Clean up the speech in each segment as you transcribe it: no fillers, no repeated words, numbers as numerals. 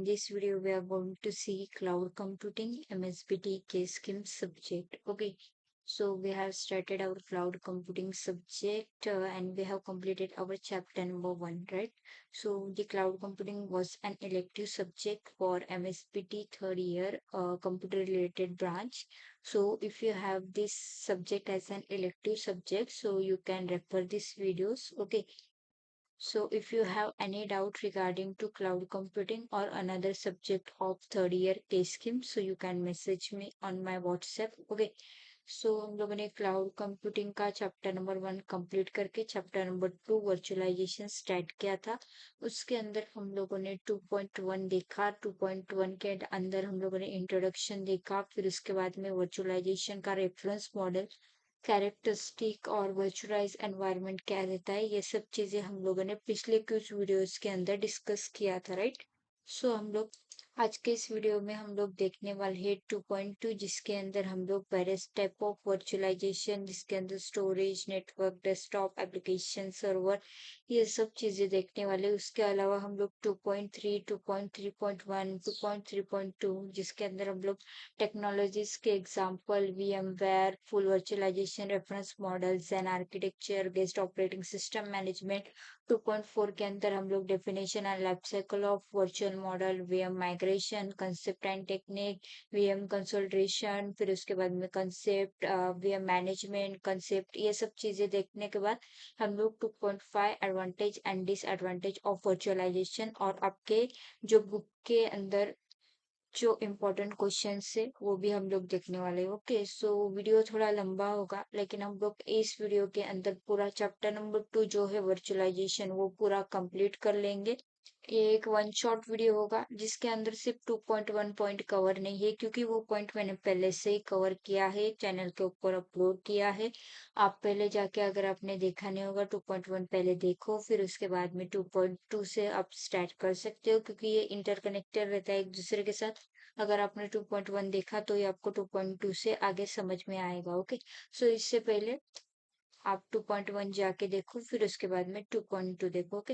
this video we are going to see cloud computing MSBT case scheme subject. Okay, so we have started our cloud computing subject and we have completed our chapter number 1, right? So the cloud computing was an elective subject for MSBT third year computer related branch. So if you have this subject as an elective subject, so you can refer these videos. Okay, so if you have any doubt regarding to cloud computing or another subject of third year case scheme, so you can message me on my WhatsApp. Okay, so हम लोगों ने cloud computing का chapter number 1 complete करके chapter number 2 virtualization start किया था। उसके अंदर हम लोगों ने 2.1 देखा। 2.1 के अंदर हम लोगों ने इंट्रोडक्शन देखा, फिर उसके बाद में वर्चुअलाइजेशन का रेफरेंस मॉडल, कैरेक्टरिस्टिक और वर्चुअलाइज एनवायरनमेंट क्या रहता है, ये सब चीजें हम लोगों ने पिछले कुछ वीडियोस के अंदर डिस्कस किया था, राइट? सो हम लोग आज के इस वीडियो में हम लोग देखने वाले हैं 2.2, जिसके अंदर हम लोग वेरियस टाइप ऑफ वर्चुअलाइजेशन, जिसके अंदर storage, network, desktop, application, server, ये सब चीजें देखने वाले। उसके अलावा हम लोग 2.3, 2.3.1, 2.3.2, जिसके अंदर हम लोग टेक्नोलॉजीज के example, VMware, full virtualisation, reference models and architecture, guest operating system management. 2.4 के अंदर हम लोग definition and life cycle of virtual model, VM migration, concept and technique, VM consolidation, फिर उसके बाद में कंसेप्ट, VM मैनेजमेंट कंसेप्ट, ये सब चीजें देखने के बाद हम लोग 2.5 advantage and disadvantage of virtualisation और आपके जो बुक के अंदर जो इम्पोर्टेंट क्वेश्चन है वो भी हम लोग देखने वाले हैं। ओके, सो वीडियो थोड़ा लंबा होगा, लेकिन हम लोग इस वीडियो के अंदर पूरा चैप्टर नंबर 2 जो है वर्चुअलाइजेशन वो पूरा कंप्लीट कर लेंगे। ये एक वन शॉट वीडियो होगा जिसके अंदर सिर्फ 2.1 पॉइंट कवर नहीं है, क्योंकि वो पॉइंट मैंने पहले से ही कवर किया है, चैनल के ऊपर अपलोड किया है। आप पहले जाके अगर आपने देखा नहीं होगा 2.1 पहले देखो, फिर उसके बाद में 2.2 से आप स्टार्ट कर सकते हो, क्योंकि ये इंटरकनेक्टेड रहता है एक दूसरे के साथ। अगर आपने 2.1 देखा तो ये आपको 2.2 से आगे समझ में आएगा। ओके, सो इससे पहले आप 2.1 जाके देखो, फिर उसके बाद में 2.2 देखो। ओके,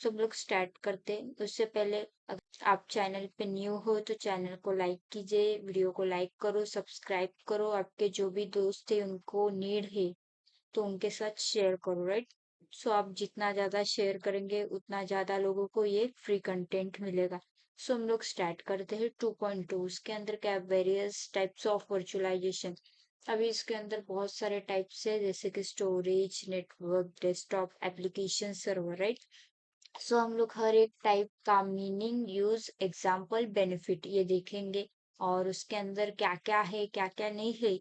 सब लोग स्टार्ट करते हैं। उससे पहले अगर आप चैनल पे न्यू हो तो चैनल को लाइक कीजिए, वीडियो को लाइक करो, सब्सक्राइब करो। आपके जो भी दोस्त है उनको नीड है तो उनके साथ शेयर करो, राइट? सो आप जितना ज्यादा शेयर करेंगे उतना ज्यादा लोगों को ये फ्री कंटेंट मिलेगा। सो हम लोग स्टार्ट करते हैं 2.2। उसके अंदर क्या, वेरियस टाइप्स ऑफ वर्चुअलाइजेशन। अभी इसके अंदर बहुत सारे टाइप्स है, जैसे कि storage, network, desktop, application, server, right? So हम लोग हर एक टाइप का मीनिंग, यूज, एग्जाम्पल, बेनिफिट ये देखेंगे, और उसके अंदर क्या क्या है क्या क्या नहीं है,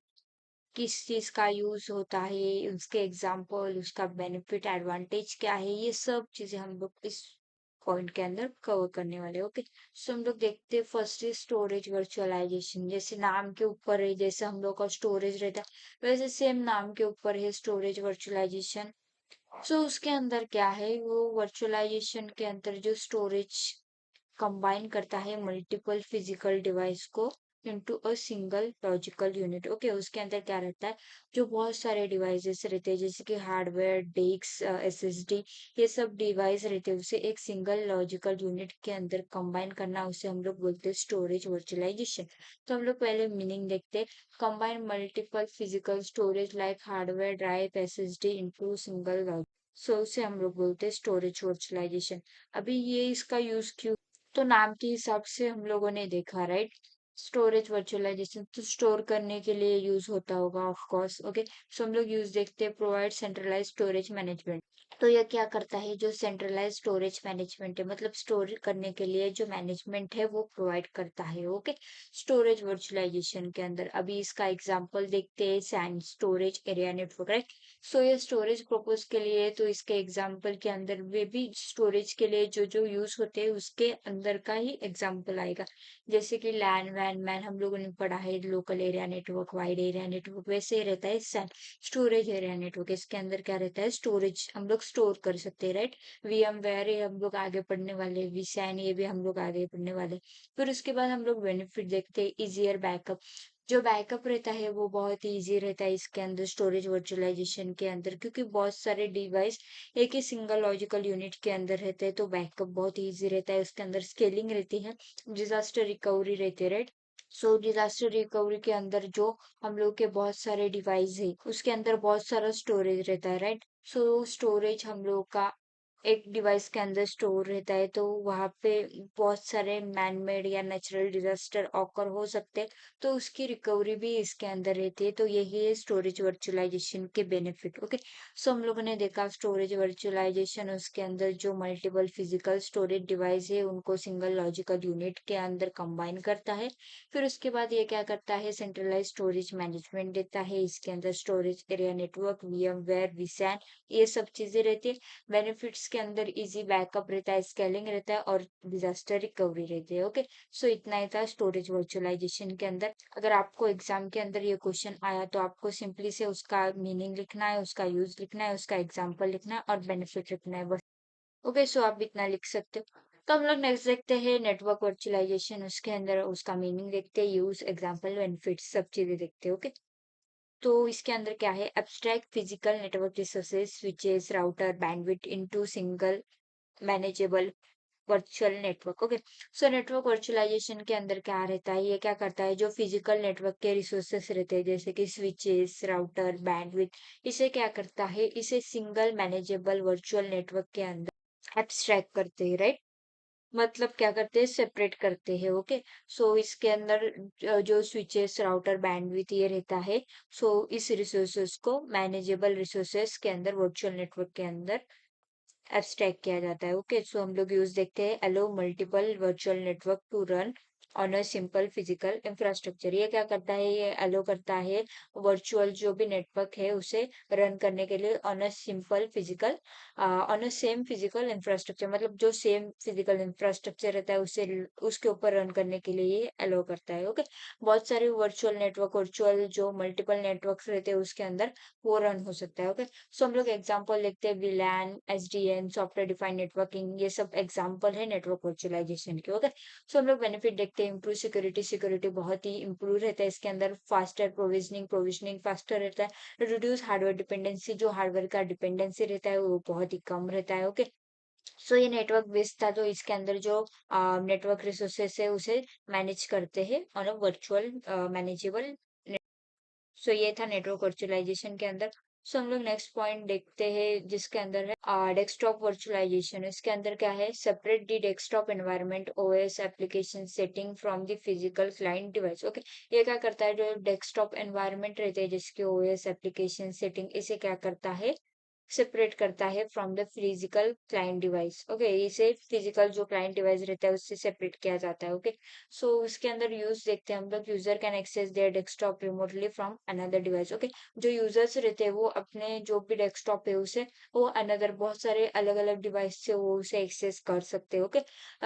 किस चीज का यूज होता है, उसके एग्जाम्पल, उसका बेनिफिट, एडवांटेज क्या है, ये सब चीजें हम लोग इस पॉइंट के अंदर कवर करने वाले। ओके, सो हम लोग देखते हैं फर्स्ट है स्टोरेज वर्चुअलाइजेशन। जैसे नाम के ऊपर है, जैसे हम लोग का स्टोरेज रहता है वैसे सेम नाम के ऊपर है स्टोरेज वर्चुअलाइजेशन। सो उसके अंदर क्या है, वो वर्चुअलाइजेशन के अंदर जो स्टोरेज कंबाइन करता है मल्टीपल फिजिकल डिवाइस को into a single logical unit. Okay, उसके अंदर क्या रहता है, जो बहुत सारे डिवाइसेस रहते हैं जैसे कि हार्डवेयर, डिस्क, SSD, ये सब डिवाइस रहते हैं, उसे एक सिंगल लॉजिकल यूनिट के अंदर कंबाइन करना, उसे हम लोग बोलते हैं स्टोरेज वर्चुअलाइजेशन। तो हम लोग पहले मीनिंग देखते हैं। Combine multiple physical storage like hardware drive, SSD into single logic, so उसे हम लोग बोलते हैं स्टोरेज वर्चुअलाइजेशन। अभी ये इसका यूज क्यों, तो नाम के हिसाब से हम लोगों ने देखा, राइट? स्टोरेज वर्चुअलाइजेशन तो स्टोर करने के लिए यूज होता होगा, ऑफ कोर्स। ओके, सो हम लोग यूज देखते हैं, प्रोवाइड सेंट्रलाइज स्टोरेज मैनेजमेंट। तो यह क्या करता है, जो सेंट्रलाइज स्टोरेज मैनेजमेंट है, मतलब स्टोर करने के लिए जो मैनेजमेंट है वो प्रोवाइड करता है। ओके, स्टोरेज वर्चुअलाइजेशन के अंदर अभी इसका एग्जांपल देखते हैं, SAN storage area network, right? So ये स्टोरेज पर्पज के लिए, तो इसके एग्जांपल के अंदर वे भी स्टोरेज के लिए जो जो यूज होते हैं उसके अंदर का ही एग्जांपल आएगा। जैसे कि लैन, वैन, मैन हम लोगों ने पढ़ा है, local area network, wide area network, वैसे ही रहता है सैन स्टोरेज एरिया नेटवर्क। इसके अंदर क्या रहता है, स्टोरेज हम लोग स्टोर कर सकते हैं, राइट? VMware ये हम लोग आगे पढ़ने वाले, vSAN ये भी हम लोग आगे पढ़ने वाले। फिर उसके बाद हम लोग बेनिफिट देखते हैं, इजियर बैकअप। जो बैकअप रहता है वो बहुत ही ईज़ी रहता है इसके अंदर स्टोरेज वर्चुअलाइज़ेशन के अंदर, क्योंकि बहुत सारे डिवाइस एक ही सिंगल लॉजिकल यूनिट के अंदर रहते हैं, तो बैकअप बहुत ही ईज़ी रहता है। उसके अंदर स्केलिंग रहती है, डिज़ास्टर रिकवरी रहती है, राइट? सो डिज़ास्टर रिकवरी के अंदर जो हम लोग के बहुत सारे डिवाइस है, उसके अंदर बहुत सारा स्टोरेज रहता है, राइट? सो स्टोरेज हम लोग का एक डिवाइस के अंदर स्टोर रहता है, तो वहाँ पे बहुत सारे मैन मेड या नेचुरल डिजास्टर ऑकर हो सकते हैं, तो उसकी रिकवरी भी इसके अंदर रहती है। तो यही है स्टोरेज वर्चुअलाइजेशन के बेनिफिट। ओके, सो हम लोगों ने देखा स्टोरेज वर्चुअलाइजेशन, उसके अंदर जो मल्टीपल फिजिकल स्टोरेज डिवाइस है उनको सिंगल लॉजिकल यूनिट के अंदर कंबाइन करता है। फिर उसके बाद ये क्या करता है, सेंट्रलाइज स्टोरेज मैनेजमेंट देता है। इसके अंदर storage area network, VMware, vSAN, ये सब चीजें रहती है। बेनिफिट्स के अंदर इजी बैकअप रहता है, स्केलिंग रहता है और डिजास्टर रिकवरी रहती है। ओके, सो इतना ही था स्टोरेज वर्चुअलाइजेशन के अंदर। अगर आपको एग्जाम के अंदर ये क्वेश्चन आया तो आपको सिंपली से उसका मीनिंग लिखना है, उसका यूज लिखना है, उसका एग्जाम्पल लिखना है और बेनिफिट लिखना है, बस। ओके, सो आप इतना लिख सकते हो। तो हम लोग नेक्स्ट देखते हैं नेटवर्क वर्चुअलाइजेशन, उसके अंदर उसका मीनिंग देखते हैं, यूज, एग्जाम्पल, बेनिफिट्स, सब चीजें देखते हैं। ओके, तो इसके अंदर क्या है, abstract physical network resources, switches, router, bandwidth into single manageable virtual network. Okay, so network virtualisation के अंदर क्या रहता है, ये क्या करता है, जो फिजिकल नेटवर्क के रिसोर्सेस रहते हैं जैसे कि स्विचेस, राउटर, बैंडविड्थ, इसे क्या करता है, इसे सिंगल मैनेजेबल वर्चुअल नेटवर्क के अंदर एब्स्ट्रैक्ट करते हैं, राइट? मतलब क्या करते हैं, सेपरेट करते हैं। ओके, सो इसके अंदर जो स्विचेस, राउटर, बैंडविड्थ ये रहता है, सो इस रिसोर्सेस को मैनेजेबल रिसोर्सेस के अंदर वर्चुअल नेटवर्क के अंदर एब्स्ट्रैक्ट किया जाता है। ओके, सो हम लोग यूज देखते हैं, allow multiple virtual network to run on a simple physical infrastructure. ये क्या करता है, ये अलो करता है वर्चुअल जो भी नेटवर्क है उसे रन करने के लिए on a simple physical, on a same physical infrastructure, मतलब जो सेम फिजिकल इंफ्रास्ट्रक्चर रहता है उसे उसके ऊपर रन करने के लिए ये अलो करता है। ओके, बहुत सारे वर्चुअल नेटवर्क, वर्चुअल जो मल्टीपल नेटवर्क रहते हैं उसके अंदर वो रन हो सकता है। ओके, सो हम लोग एग्जांपल देखते हैं, विलैन, SDN, सॉफ्टवेयर डिफाइंड नेटवर्किंग, ये सब एग्जांपल है नेटवर्क वर्चुअलाइजेशन के। ओके, सो हम लोग बेनिफिट देखते हैं, इंप्रूव सिक्योरिटी, सिक्योरिटी बहुत ही इंप्रूव रहता है इसके अंदर, फास्टर प्रोविजनिंग, प्रोविजनिंग फास्टर रहता है, रिड्यूस हार्डवेयर डिपेंडेंसी, जो हार्डवेयर का डिपेंडेंसी रहता है वो बहुत ही कम रहता है। ओके, सो ये नेटवर्क बेस्ड था, तो इसके अंदर जो नेटवर्क रिसोर्सेस है उसे मैनेज करते हैं ऑन अ वर्चुअल मैनेजेबल। सो ये था नेटवर्क वर्चुअलाइजेशन के अंदर। सो हम लोग नेक्स्ट पॉइंट देखते हैं जिसके अंदर है डेस्कटॉप वर्चुअलाइजेशन। इसके अंदर क्या है, separate the desktop environment, OS application setting from the physical client device. Okay, ये क्या करता है, जो डेस्कटॉप एनवायरनमेंट रहते हैं जिसके OS एप्लीकेशन सेटिंग, इसे क्या करता है, सेपरेट करता है from the physical client device. Okay, इसे फिजिकल जो क्लाइंट डिवाइस रहता है उससे सेपरेट किया जाता है। ओके, सो उसके अंदर यूज देखते हैं हम लोग, user can access their desktop remotely from another device. Okay, जो यूजर्स रहते हैं वो अपने जो भी डेस्कटॉप है उसे वो अनदर बहुत सारे अलग अलग डिवाइस से वो उसे एक्सेस कर सकते हैं। ओके,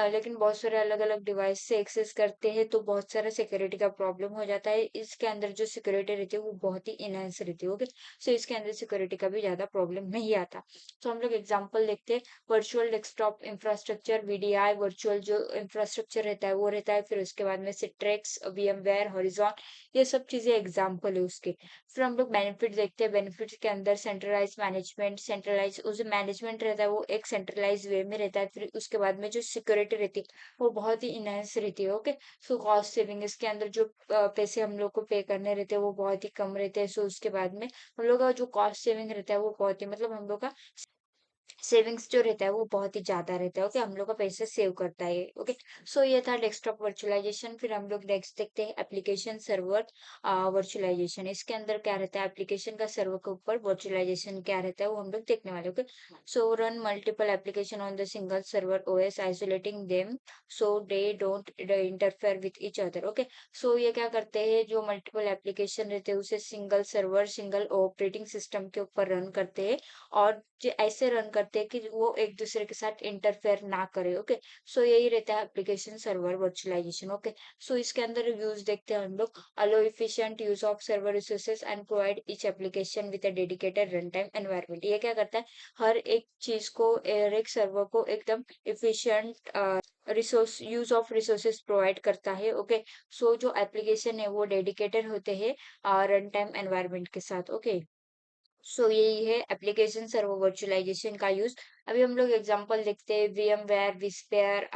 लेकिन बहुत सारे अलग अलग डिवाइस से एक्सेस करते हैं तो बहुत सारा सिक्योरिटी का प्रॉब्लम हो जाता है। इसके अंदर जो सिक्योरिटी रहती है वो बहुत ही इनहेंस रहती है। ओके, सो इसके अंदर सिक्योरिटी का भी ज्यादा प्रॉब्लम नहीं आता। तो हम लोग एग्जांपल देखते हैं, virtual desktop infrastructure, VDI virtual जो इंफ्रास्ट्रक्चर रहता है वो रहता है, फिर उसके बाद में सिट्रेक्स, VMware, हॉरिजॉन, ये सब चीजें एग्जांपल है उसके। फिर हम लोग बेनिफिट देखते हैं, बेनिफिट्स के अंदर सेंट्रलाइज मैनेजमेंट, सेंट्रलाइज जो मैनेजमेंट रहता है वो एक सेंट्रलाइज वे में रहता है, फिर उसके बाद में जो सिक्योरिटी रहती है वो बहुत ही इनहेंस रहती है। ओके, सो कॉस्ट सेविंग, इसके अंदर जो पैसे हम लोग को पे करने रहते हैं वो बहुत ही कम रहते हैं। सो उसके बाद में हम लोग का जो कॉस्ट सेविंग रहता है वो बहुत ही, मतलब हम लोग का सेविंग्स जो रहता है वो बहुत ही ज्यादा रहता है। ओके, हम लोग का पैसे सेव करता है। ओके, सो ये था डेस्कटॉप वर्चुअलाइजेशन। फिर हम लोग नेक्स्ट देखते हैं एप्लीकेशन सर्वर वर्चुअलाइजेशन। इसके अंदर क्या रहता है, एप्लीकेशन का सर्वर के ऊपर वर्चुअलाइजेशन क्या रहता है वो हम लोग देखने वाले। Okay, so run multiple application on the single server OS, isolating them so they don't interfere with each other. Okay, so ये क्या करते हैं, जो मल्टीपल एप्लीकेशन रहते हैं उसे single server, single operating system के ऊपर रन करते हैं और ऐसे रन करते हैं कि वो एक दूसरे के साथ इंटरफेयर ना करे। ओके, सो यही रहता है application server virtualization. Okay, so इसके अंदर यूज देखते हैं हम लोग। Allow efficient use of server resources and provide each application with a dedicated run time environment. ये क्या करता है, हर एक चीज को, हर एक सर्वर को एकदम efficient resource use of resources provide करता है। ओके, सो जो एप्लीकेशन है वो डेडिकेटेड होते हैं रन टाइम एनवायरनमेंट के साथ। ओके, सो यही है एप्लीकेशन सर्वर वर्चुअलाइजेशन का यूज। अभी हम लोग एग्जांपल देखते हैं, VMware, विस्पेयर,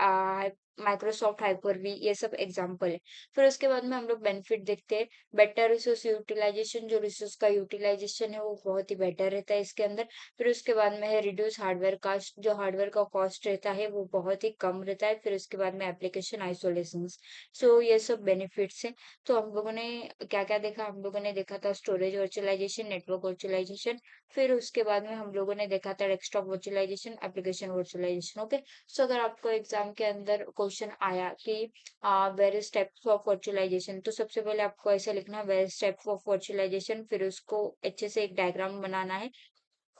माइक्रोसॉफ्ट हाइपर वी, ये सब एग्जांपल है। फिर उसके बाद में हम लोग बेनिफिट देखते हैं। बेटर रिसोर्स यूटिलाइजेशन, जो रिसोर्स का यूटिलाइजेशन है वो बहुत ही बेटर रहता है इसके अंदर। फिर उसके बाद में है रिड्यूस हार्डवेयर कॉस्ट, जो हार्डवेयर का कॉस्ट रहता है वो बहुत ही कम रहता है। फिर उसके बाद में एप्लीकेशन आइसोलेशन। सो ये सब बेनिफिट्स है। तो हम लोगों ने क्या क्या देखा, हम लोगों ने देखा था स्टोरेज वर्चुअलाइजेशन, नेटवर्क वर्चुअलाइजेशन। फिर उसके बाद में हम लोगों ने देखा था desktop virtualization, application virtualization. Okay, so अगर आपको एग्जाम के अंदर क्वेश्चन आया कि वेरियस टाइप्स ऑफ वर्चुअलाइजेशन, तो सबसे पहले आपको ऐसा लिखना है वेरियस टाइप्स ऑफ वर्चुअलाइजेशन, फिर उसको अच्छे से एक डायग्राम बनाना है।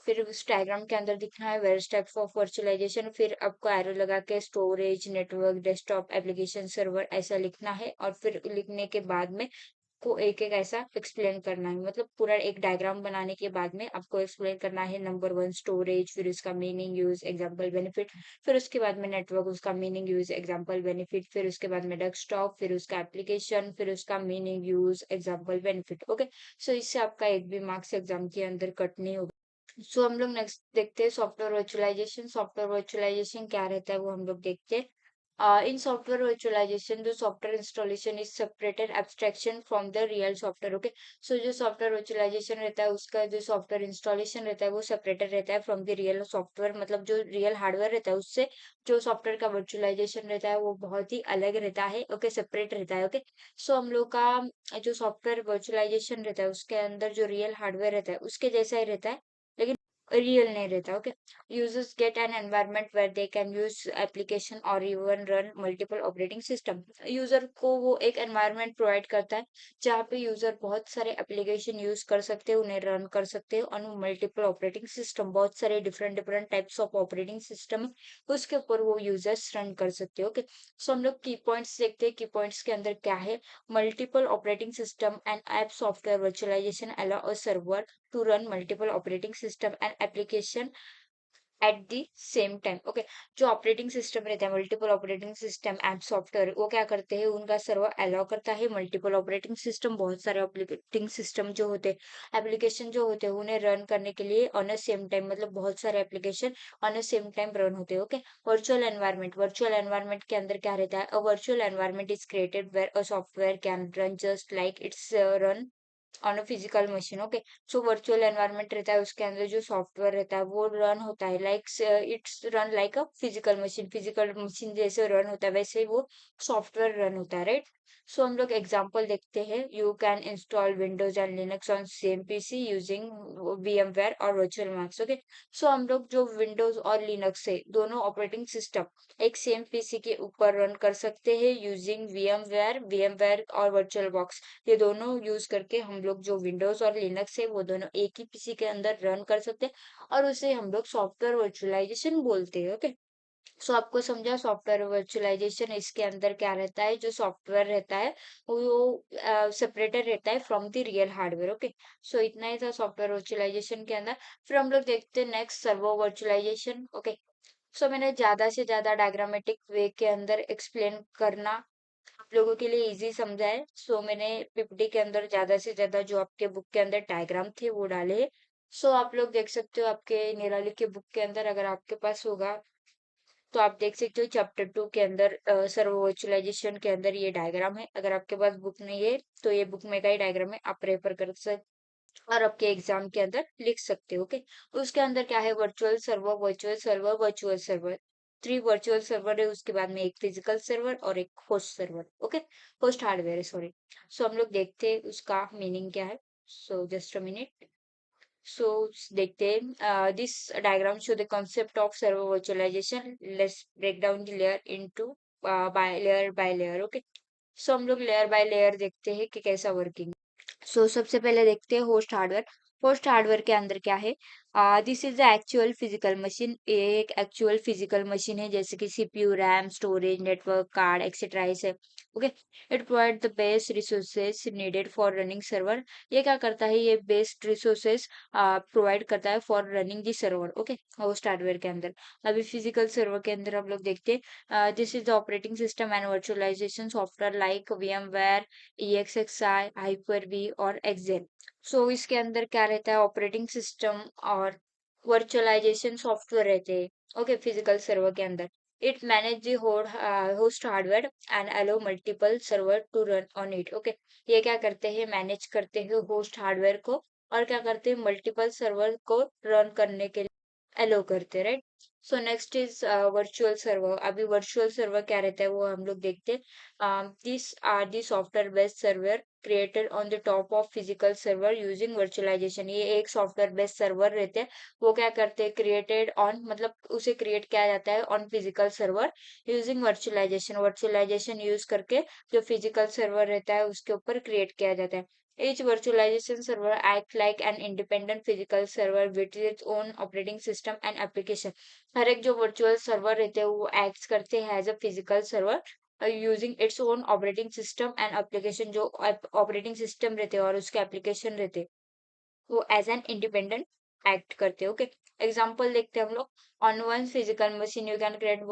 फिर उस डायग्राम के अंदर दिखना है वेरियस टाइप्स ऑफ वर्चुअलाइजेशन, फिर आपको एरो लगा के storage, network, desktop, application server ऐसा लिखना है। और फिर लिखने के बाद में को एक एक ऐसा एक्सप्लेन करना है, मतलब पूरा एक डायग्राम बनाने के बाद में आपको एक्सप्लेन करना है। नंबर वन स्टोरेज, फिर उसका मीनिंग, यूज, एग्जांपल, बेनिफिट। फिर उसके बाद में नेटवर्क, उसका मीनिंग, यूज, एग्जांपल, बेनिफिट। फिर उसके बाद में डेस्कटॉप, फिर उसका एप्लीकेशन, फिर उसका meaning, use, example, benefit. Okay, so इससे आपका एक भी मार्क्स एग्जाम के अंदर कट नहीं होगा। सो हम लोग नेक्स्ट देखते हैं सॉफ्टवेयर वर्चुअलाइजेशन। सॉफ्टवेयर वर्चुअलाइजेशन क्या रहता है वो हम लोग देखते हैं। In software virtualization, the software installation is separated abstraction from the real software. Okay, so जो software virtualization रहता है उसका जो software installation रहता है वो separated रहता है from the real software, मतलब जो real hardware रहता है उससे जो software का virtualization रहता है वो बहुत ही अलग रहता है। Okay, separate रहता है। Okay, so हम लोग का जो software virtualization रहता है उसके अंदर जो real hardware रहता है उसके जैसा ही रहता है, लेकिन रियल नहीं रहता। Okay, users get an environment where they can use application or even run multiple operating system। User को वो एक एनवायरनमेंट प्रोवाइड करता है जहाँ पे यूजर बहुत सारे एप्लीकेशन यूज कर सकते हैं, उन्हें रन कर सकते हैं और मल्टीपल ऑपरेटिंग सिस्टम, बहुत सारे different different types of operating system उसके ऊपर वो यूजर्स रन कर सकते हैं। ओके, सो हम लोग की पॉइंट्स देखते हैं। की पॉइंट्स के अंदर क्या है, multiple operating system and app software virtualisation allow a server to run multiple operating system and application at the same time. Okay, जो ऑपरेटिंग सिस्टम रहता है, multiple operating system app software, वो क्या करते हैं, उनका सर्वर अलाउ करता है मल्टीपल ऑपरेटिंग सिस्टम, बहुत सारे ऑपरेटिंग सिस्टम जो होते हैं, एप्लीकेशन जो होते हैं उन्हें रन करने के लिए ऑन अ सेम टाइम, मतलब बहुत सारे application on a same time run होते हैं। Okay, virtual environment, virtual environment के अंदर क्या रहता है, a virtual environment is created where a software can run just like it's run on a physical machine. Okay, so virtual environment रहता है उसके अंदर जो सॉफ्टवेयर रहता है वो रन होता है like it's run like a physical machine, physical machine जैसे रन होता है वैसे ही वो सॉफ्टवेयर रन होता है, राइट। सो हम लोग एग्जांपल देखते हैं। You can install Windows and Linux on same PC using VMware और वर्चुअल मैक्स। ओके, सो हम लोग जो विंडोज और लिनक्स से दोनों ऑपरेटिंग सिस्टम एक सेम पीसी के ऊपर रन कर सकते हैं यूजिंग VMware और वर्चुअल बॉक्स। ये दोनों यूज करके हम लोग जो विंडोज और लिनक्स है वो दोनों एक ही पीसी के अंदर रन कर सकते हैं और उसे हम लोग सॉफ्टवेयर वर्चुअलाइजेशन बोलते हैं। ओके, सो आपको समझा सॉफ्टवेयर वर्चुअलाइजेशन। इसके अंदर क्या रहता है, जो सॉफ्टवेयर रहता है वो सेपरेटेड रहता है from the real hardware. Okay, so इतना ही था सॉफ्टवेयर वर्चुअलाइजेशन के अंदर। फिर हम लोग देखते हैं नेक्स्ट सर्वो वर्चुअलाइजेशन। ओके, सो मैंने ज्यादा से ज्यादा डायग्रामेटिक वे के अंदर एक्सप्लेन करना आप लोगों के लिए इजी समझा है। सो मैंने पीपीटी के अंदर ज्यादा से ज्यादा जो आपके बुक के अंदर डायग्राम थे वो डाले हैं। सो आप लोग देख सकते हो आपके निराली के बुक के अंदर, अगर आपके पास होगा तो आप देख सकते हो चैप्टर 2 के अंदर सर्व वर्चुअलाइजेशन के अंदर ये डायग्राम है। अगर आपके पास बुक नहीं है तो ये बुक में का ही डायग्राम है, आप रेफर कर सकते और आपके एग्जाम के अंदर लिख सकते हो। ओके, उसके अंदर क्या है, virtual server, virtual server, virtual server, 3 virtual server है। उसके बाद में एक फिजिकल सर्वर और एक host server. Okay, host hardware है, सॉरी। सो हम लोग देखते हैं उसका मीनिंग क्या है। So just a minute. सो देखते हैं this diagram show the concept of server virtualization. Let's break down the layer into by layer. Okay, so हम लोग लेयर बाय लेयर देखते हैं कि कैसा वर्किंग। सो सबसे पहले देखते हैं होस्ट हार्डवेयर। होस्ट हार्डवेयर के अंदर क्या है, this is the actual physical machine. ये एक एक्चुअल फिजिकल मशीन है, जैसे कि CPU, RAM, storage, network card etcetera है। Okay, it provide the best resources needed for running server. ये क्या करता है, ये बेस्ट रिसोर्सेज प्रोवाइड करता है for running the server. Okay, host hardware के अंदर। अभी फिजिकल सर्वर के अंदर हम लोग देखते हैं, this is the operating system and virtualisation software like VMware, EXXI, Hyper-V और एक्सेल। सो इसके अंदर क्या रहता है, ऑपरेटिंग सिस्टम और वर्चुअलाइजेशन सॉफ्टवेयर रहते हैं। ओके, फिजिकल सर्वर के अंदर it manage the host hardware and allow multiple server to run on it. Okay, ये क्या करते हैं, मैनेज करते हैं होस्ट हार्डवेयर को, और क्या करते हैं, मल्टीपल सर्वर को रन करने के लिए अलो करते हैं, right. So next is virtual server. अभी वर्चुअल सर्वर क्या रहता है वो हम लोग देखते हैं। This are the software based server created on the top of physical server using virtualisation. ये एक सॉफ्टवेयर बेस्ड सर्वर रहते हैं, वो क्या करते हैं, क्रिएटेड ऑन मतलब उसे क्रिएट किया जाता है on physical server using virtualisation. Virtualisation use करके जो फिजिकल सर्वर रहता है उसके ऊपर क्रिएट किया जाता है। Each virtualization server act like an independent physical server with its own operating system and application। हर एक जो वर्चुअल सर्वर रहते हैं वो एक्ट करते हैं as a physical server using its own operating system and application. जो ऑपरेटिंग सिस्टम रहते हैं और उसके एप्लीकेशन रहते हैं वो एज एन इंडिपेंडेंट एक्ट करते हैं। ओके, एग्जांपल देखते हैं हम लोग। On one physical machine you can create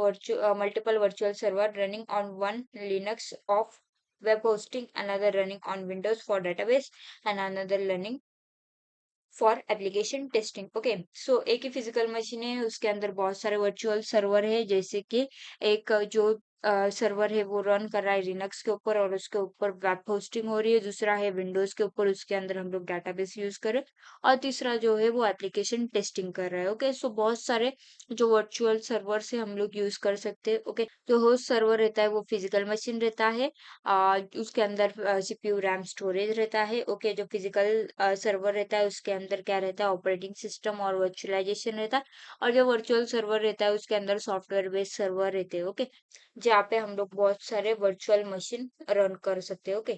multiple virtual server running on one Linux of web hosting, another running on Windows for database, and another running for application testing. Okay, so एक ही physical machine है, उसके अंदर बहुत सारे virtual server है, जैसे कि एक जो सर्वर है वो रन कर रहा है लिनक्स के ऊपर और उसके ऊपर वेब होस्टिंग हो रही है। दूसरा है विंडोज के ऊपर, उसके अंदर हम लोग डाटाबेस यूज कर रहे हैं। और तीसरा जो है वो एप्लीकेशन टेस्टिंग कर रहा है। ओके, सो बहुत सारे जो वर्चुअल सर्वर से हम लोग यूज कर सकते हैं। ओके, जो होस्ट सर्वर रहता है वो फिजिकल मशीन रहता है, उसके अंदर सीपीयू, रैम, स्टोरेज रहता है। ओके, जो फिजिकल सर्वर रहता है उसके अंदर क्या रहता है, ऑपरेटिंग सिस्टम और वर्चुअलाइजेशन रहता है। और जो वर्चुअल सर्वर रहता है उसके अंदर सॉफ्टवेयर बेस्ड सर्वर रहते हैं। ओके, जहाँ पे हम लोग बहुत सारे वर्चुअल मशीन रन कर सकते हैं। Okay,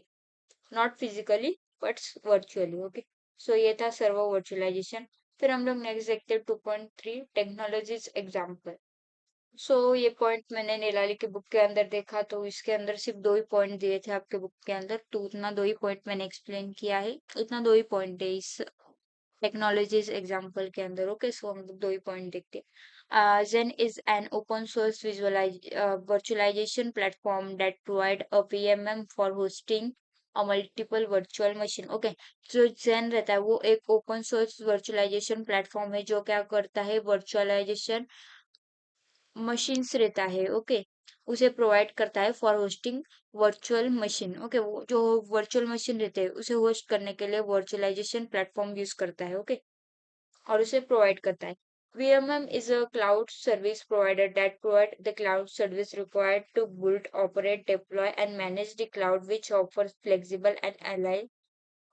not physically but virtually. Okay, so ये था सर्वर वर्चुअलाइजेशन। फिर हम लोग नेक्स्ट देखते हैं 2.3 टेक्नोलॉजीज एग्जाम्पल। ये पॉइंट मैंने निराली की बुक के अंदर देखा, तो इसके अंदर सिर्फ दो ही पॉइंट दिए थे आपके बुक के अंदर, तो उतना दो ही पॉइंट मैंने एक्सप्लेन किया है। उतना दो ही पॉइंट है इस टेक्नोलॉजीज एग्जाम्पल के अंदर। ओके, सो हम लोग दो ही पॉइंट देखते हैं। Zen is an open source virtualization platform that provide a VMM for hosting a multiple virtual machine। Okay, जो Zen रहता है वो एक ओपन सोर्स वर्चुअलाइजेशन प्लेटफॉर्म है, जो क्या करता है, वर्चुअलाइजेशन मशीन्स रहता है। ओके, उसे प्रोवाइड करता है for hosting virtual machine. Okay, वो जो वर्चुअल मशीन रहते हैं उसे होस्ट करने के लिए वर्चुअलाइजेशन प्लेटफॉर्म यूज करता है। ओके, और उसे प्रोवाइड करता है। VMM is a cloud service provider that provide the cloud service required to build, operate, deploy, and manage the cloud, which offers flexible and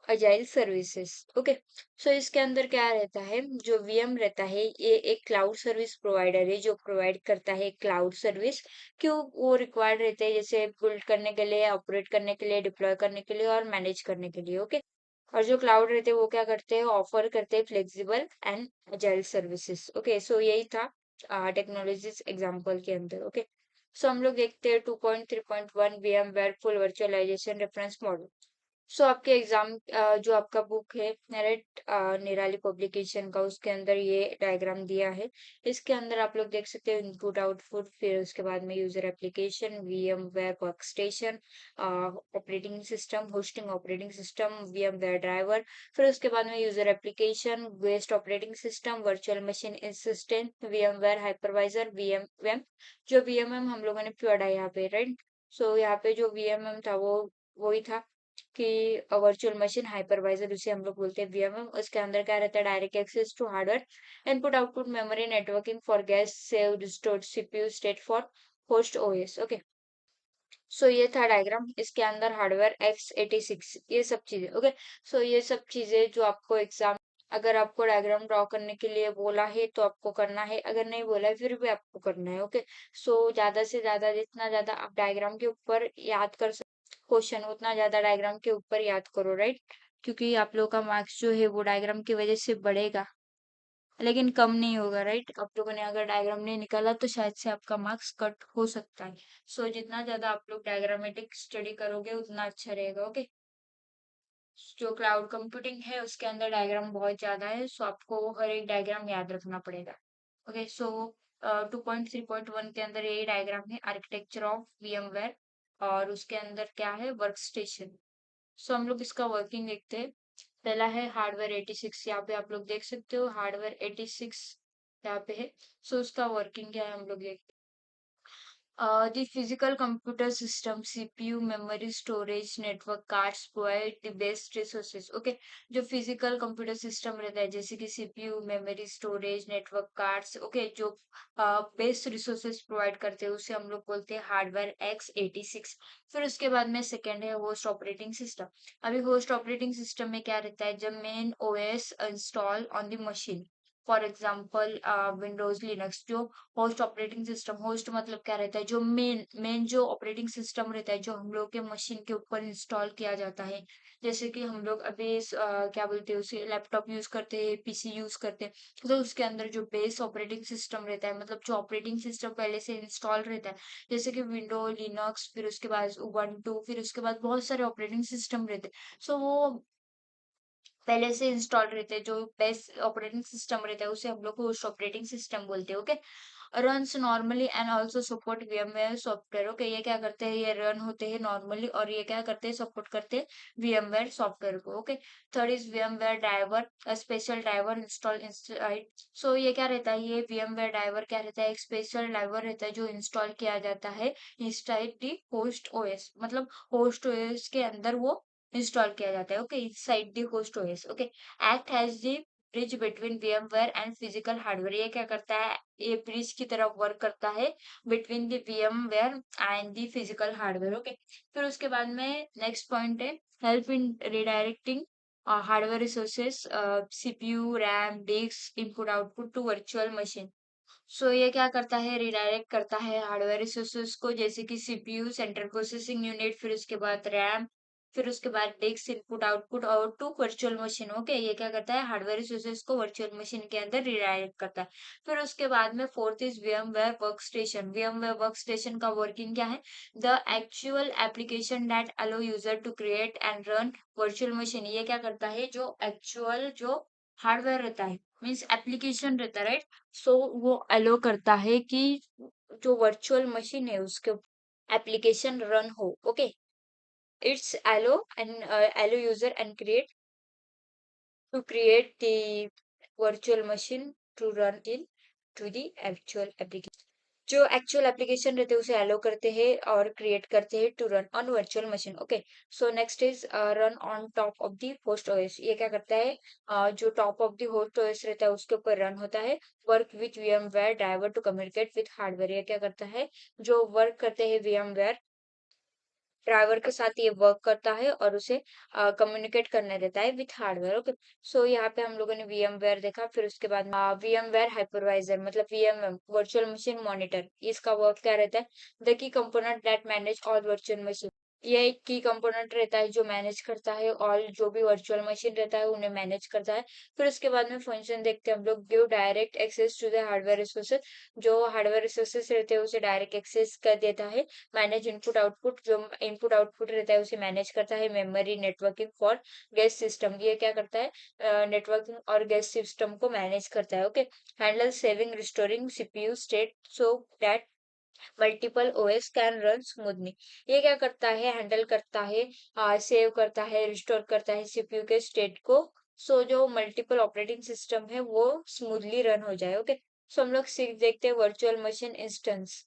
agile services. Okay, so इसके अंदर क्या रहता है, जो वीएम रहता है ये एक क्लाउड सर्विस प्रोवाइडर है, जो प्रोवाइड करता है क्लाउड सर्विस। क्यों वो रिक्वायर्ड रहते हैं, जैसे बिल्ड करने के लिए, ऑपरेट करने के लिए, डिप्लॉय करने के लिए और मैनेज करने के लिए। ओके, और जो क्लाउड रहते हैं वो क्या करते हैं, ऑफर करते हैं flexible and agile services. Okay, so यही था टेक्नोलॉजीज एग्जांपल के अंदर। ओके, सो हम लोग देखते हैं 2.3.1 VMware full virtualisation reference model. आपके एग्जाम जो आपका बुक है मेरिट निराली पब्लिकेशन का, उसके अंदर ये डायग्राम दिया है। इसके अंदर आप लोग देख सकते हो इनपुट आउटपुट, फिर उसके बाद में user application, VM web workstation, operating system, hosting operating system, VM web driver, फिर उसके बाद में user application, west operating system, virtual machine assistant, VMware hypervisor, VM जो वीएमएम हम लोगों ने पढ़ा है यहाँ पे, राइट। यहाँ पे जो वीएमएम था वो वही था कि वर्चुअल मशीन हाइपरवाइजर, उसे हम लोग बोलते हैं वीएमएम। उसके अंदर क्या रहता है, direct access to hardware, input output memory, networking for gas save stored CPU state for host OS. Okay, ये था डायग्राम। इसके अंदर हार्डवेयर x86 ये सब चीजें। ओके, ये सब चीजें जो आपको एग्जाम, अगर आपको डायग्राम ड्रॉ करने के लिए बोला है तो आपको करना है, अगर नहीं बोला है फिर भी आपको करना है। ओके, ज्यादा से ज्यादा जितना ज्यादा आप डायग्राम के ऊपर याद कर क्वेश्चन, उतना ज्यादा डायग्राम के ऊपर याद करो, राइट, क्योंकि आप लोग का मार्क्स जो है वो डायग्राम की वजह से बढ़ेगा। लेकिन कम नहीं होगा, राइट। आप लोगों ने अगर डायग्राम नहीं निकाला तो शायद से आपका मार्क्स कट हो सकता है। सो जितना ज्यादा आप लोग डायग्रामेटिक स्टडी करोगे उतना अच्छा रहेगा। ओके, जो क्लाउड कंप्यूटिंग है उसके अंदर डायग्राम बहुत ज्यादा है, सो आपको हर एक डायग्राम याद रखना पड़ेगा। ओके, सो 2.3.1 के अंदर यही डायग्राम है, आर्किटेक्चर ऑफ VMware, और उसके अंदर क्या है, वर्क स्टेशन। सो हम लोग इसका वर्किंग देखते हैं। पहला है हार्डवेयर 86, यहाँ पे आप लोग देख सकते हो हार्डवेयर 86 यहाँ पे है। सो उसका वर्किंग क्या है हम लोग देखते हैं। The physical computer system, CPU, memory, storage, network cards provide the best resources. Okay, जो physical computer system रहता है जैसे कि CPU, memory, storage, network cards, okay, जो best resources provide करते हैं उसे हम लोग बोलते हैं हार्डवेयर x86। फिर उसके बाद में सेकेंड है होस्ट ऑपरेटिंग सिस्टम। अभी होस्ट ऑपरेटिंग सिस्टम में क्या रहता है, जब main OS install on the machine, for example Windows Linux, जो होस्ट ऑपरेटिंग सिस्टम, होस्ट मतलब क्या रहता है, जो मेन मेन जो ऑपरेटिंग सिस्टम रहता है जो हम लोग के मशीन के ऊपर इंस्टॉल किया जाता है। जैसे कि हम लोग अभी क्या बोलते हैं उसे, लैपटॉप यूज करते हैं, PC यूज करते हैं, तो उसके अंदर जो बेस ऑपरेटिंग सिस्टम रहता है, मतलब जो ऑपरेटिंग सिस्टम पहले से इंस्टॉल रहता है, जैसे कि विंडो लिनक्स, फिर उसके बाद उबंटू, फिर उसके बाद बहुत सारे ऑपरेटिंग सिस्टम रहते हैं। सो वो पहले से इंस्टॉल रहते हैं, जो बेस्ट ऑपरेटिंग सिस्टम रहता है उसे हम लोग को होस्ट ऑपरेटिंग सिस्टम बोलते हैं। Okay, runs normally and also support VMware software. Okay, ये क्या करते हैं, ये रन होते हैं नॉर्मली और ये क्या करते हैं, सपोर्ट करते हैं VMware सॉफ्टवेयर को। Okay, third is VMware driver, special driver install inside. So ये क्या रहता है, ये VMware ड्राइवर क्या रहता है, एक स्पेशल ड्राइवर रहता है जो इंस्टॉल किया जाता है इंस्टाइड दी होस्ट OS, मतलब होस्ट OS के अंदर वो इंस्टॉल किया जाता है। Okay, inside the host OS। Okay, act has the bridge between VMware and physical hardware. ये क्या करता है, ये ब्रिज की तरह वर्क करता है between the VMware and the physical hardware. Okay, फिर उसके बाद में नेक्स्ट पॉइंट है help in redirecting hardware resources, CPU, RAM, disk, input output to virtual machine. So ये क्या करता है, रिडायरेक्ट करता है हार्डवेयर रिसोर्सेज को, जैसे कि CPU, सेंट्रल प्रोसेसिंग यूनिट, फिर उसके बाद रैम, फिर उसके बाद डिस्क, इनपुट आउटपुट और टू वर्चुअल मशीन। ओके, ये क्या करता है, हार्डवेयर रिसोर्सेज को वर्चुअल मशीन के अंदर रिडायरेक्ट करता है। फिर उसके बाद में fourth is VMware workstation. VMware workstation का वर्किंग क्या है, the actual application that allow user to create and run virtual machine. ये क्या करता है, जो एक्चुअल जो हार्डवेयर रहता है, मीन्स एप्लीकेशन रहता है, राइट। सो वो अलो करता है कि जो वर्चुअल मशीन है उसके एप्लीकेशन रन हो। Okay, it's allow and allow user and create to create the virtual machine to run in to the actual application. जो एक्चुअल एप्लीकेशन रहते हैं उसे अलो करते हैं और क्रिएट करते हैं to run on virtual machine. Okay, so next is run on top of the host OS। ये क्या करता है, जो top of the host OS रहता है उसके ऊपर रन होता है। Work with VMware driver to communicate with hardware. ये क्या करता है, जो वर्क करते हैं VMware ड्राइवर के साथ ये वर्क करता है और उसे कम्युनिकेट करने देता है विथ हार्डवेयर। ओके, सो यहाँ पे हम लोगों ने VMware देखा, फिर उसके बाद VMware हाइपरवाइजर मतलब VMM वर्चुअल मशीन मॉनिटर। इसका वर्क क्या रहता है, the key component that manage all virtual machine. ये एक की कंपोनेंट रहता है जो मैनेज करता है और जो भी वर्चुअल मशीन रहता है उन्हें मैनेज करता है। फिर उसके बाद में फंक्शन देखते हैं हम लोग, give direct access to the hardware resources. जो हार्डवेयर रिसोर्सेज रहते हैं उसे डायरेक्ट एक्सेस कर देता है। मैनेज इनपुट आउटपुट, जो इनपुट आउटपुट रहता है उसे मैनेज करता है। Memory networking for guest system, ये क्या करता है, नेटवर्किंग और गेस्ट सिस्टम को मैनेज करता है। Okay, handle saving restoring CPU state so that multiple OS can run smoothly. ये क्या करता है, हैंडल करता है, सेव करता है, रिस्टोर करता है CPU के स्टेट को। सो जो मल्टीपल ऑपरेटिंग सिस्टम है वो स्मूथली रन हो जाए। ओके, सो हम लोग सीख देखते हैं वर्चुअल मशीन इंस्टेंस।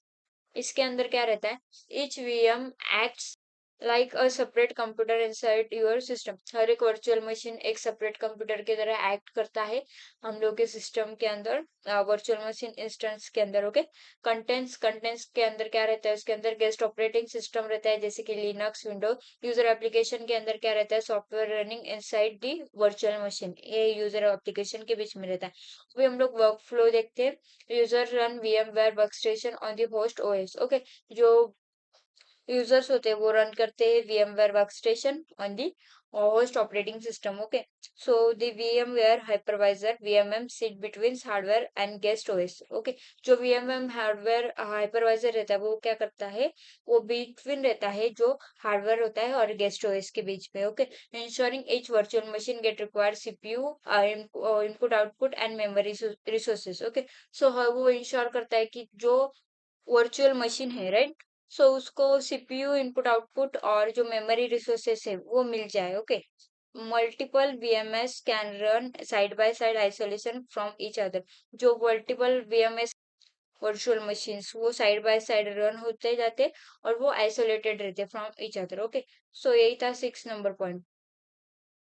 इसके अंदर क्या रहता है, each VM acts like a separate computer inside your system। हर एक वर्चुअल मशीन एक सेपरेट कंप्यूटर की तरह एक्ट करता है हम लोग के सिस्टम के अंदर, वर्चुअल मशीन इंस्टेंस के अंदर। ओके, कंटेंट्स के अंदर क्या रहता है, उसके अंदर गेस्ट ऑपरेटिंग सिस्टम रहता है जैसे कि लिनक्स, विंडो। यूजर एप्लीकेशन के अंदर क्या रहता है, software running inside the virtual machine, ये यूजर एप्लीकेशन के बीच में रहता है। अभी हम लोग वर्क फ्लो देखते हैं। User run VMware workstation on the host OS। Okay, जो यूजर्स होते हैं वो रन करते हैं VMware workstation on the host operating system. Okay, so the VMware hypervisor VMM sit between hardware and guest OS। Okay, जो VMM hardware hypervisor रहता है वो क्या करता है, वो बिटवीन रहता है जो हार्डवेयर होता है और गेस्ट ओएस के बीच में। Okay, ensuring each virtual machine get required CPU input output and memory resources। Okay, so वो इंश्योर करता है कि जो वर्चुअल मशीन है, राइट, सो उसको सीपीयू इनपुट आउटपुट और जो मेमोरी रिसोर्सेस है वो मिल जाए। Okay, multiple VMS can run side by side isolation from each other. जो मल्टीपल VMS वर्चुअल मशीन्स वो साइड बाय साइड रन होते जाते और वो आइसोलेटेड रहते from each other. Okay, so यही था 6 नंबर पॉइंट।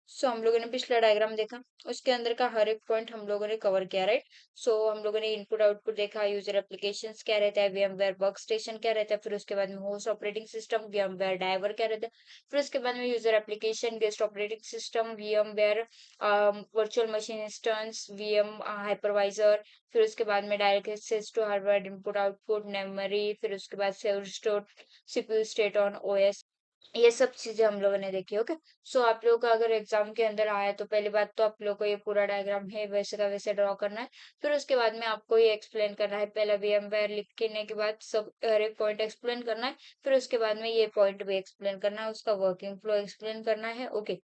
सो हम लोगों ने पिछला डायग्राम देखा, उसके अंदर का हर एक पॉइंट हम लोगों ने कवर किया, राइट। सो हम लोगों ने इनपुट आउटपुट देखा, यूजर एप्लीकेशंस क्या रहता है, VMware वर्कस्टेशन क्या रहता है, फिर उसके बाद में host operating system VMware driver क्या रहता है, फिर उसके बाद में user application guest operating system VMware virtual machine instance VM hypervisor, फिर उसके बाद में direct access to hardware input output memory, फिर उसके बाद save store CPU state on OS, ये सब चीजें हम लोगों ने देखी। ओके, सो आप लोगों का अगर एग्जाम के अंदर आया तो पहली बात तो आप लोगों को ये पूरा डायग्राम है वैसे का वैसे ड्रॉ करना है। फिर उसके बाद में आपको ये एक्सप्लेन करना है, पहला VMware लिखने के बाद सब हर एक पॉइंट एक्सप्लेन करना है, फिर उसके बाद में ये पॉइंट भी एक्सप्लेन करना है, उसका वर्किंग फ्लो एक्सप्लेन करना है। ओके,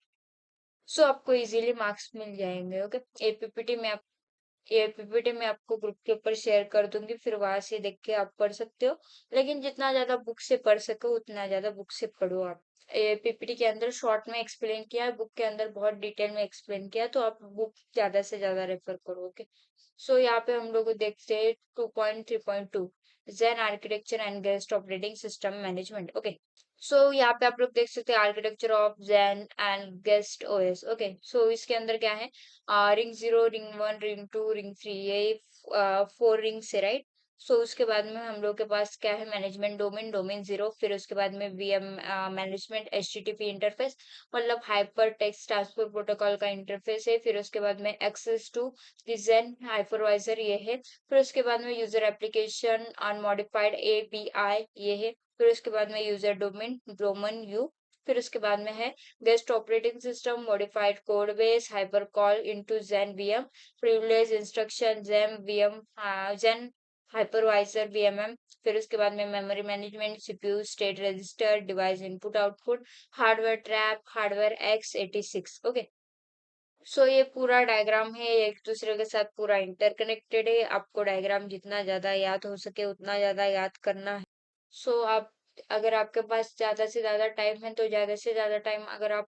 सो आपको इजीली मार्क्स मिल जाएंगे। ओके, ये पीपीटी में आपको ग्रुप के ऊपर शेयर कर दूंगी, फिर वहां से देख के आप पढ़ सकते हो। लेकिन जितना ज्यादा बुक से पढ़ सको उतना ज्यादा बुक से पढ़ो आप। ये पीपीटी के अंदर शॉर्ट में एक्सप्लेन किया है, बुक के अंदर बहुत डिटेल में एक्सप्लेन किया है, तो आप बुक ज्यादा से ज्यादा रेफर करो। ओके, सो यहाँ पे हम लोग देखते हैं 2.3.2 Xen architecture and guest operating system management. Okay, so यहाँ पे आप लोग देख सकते हैं architecture of Xen and guest OS. Okay, so इसके अंदर क्या है, रिंग 0 रिंग 1 रिंग 2 रिंग 3, ये 4 रिंग्स है, राइट। सो उसके बाद में हम लोग के पास क्या है, मैनेजमेंट डोमेन 0, फिर उसके बाद में VM मैनेजमेंट HTTP इंटरफेस, मतलब हाइपर टेक्स्ट ट्रांसफर प्रोटोकॉल का इंटरफेस है, फिर उसके बाद में एक्सेस टू डिजाइन हाइपरवाइजर ये है, फिर उसके बाद में यूजर एप्लीकेशन अनमॉडिफाइड API ये है, फिर उसके बाद में यूजर डोमेन डोमेन यू, फिर उसके बाद में है guest operating system modified code base hyper call into Xen VM privilege instruction Xen VM Xen hypervisor VMM, फिर उसके बाद में memory management CPU state register device input output hardware trap hardware X86। Okay, so ये पूरा diagram है, एक दूसरे के साथ पूरा इंटरकनेक्टेड है, आपको डायग्राम जितना ज्यादा याद हो सके उतना ज्यादा याद करना है। सो आप अगर आपके पास ज्यादा से ज्यादा टाइम है तो ज्यादा से ज्यादा टाइम अगर आप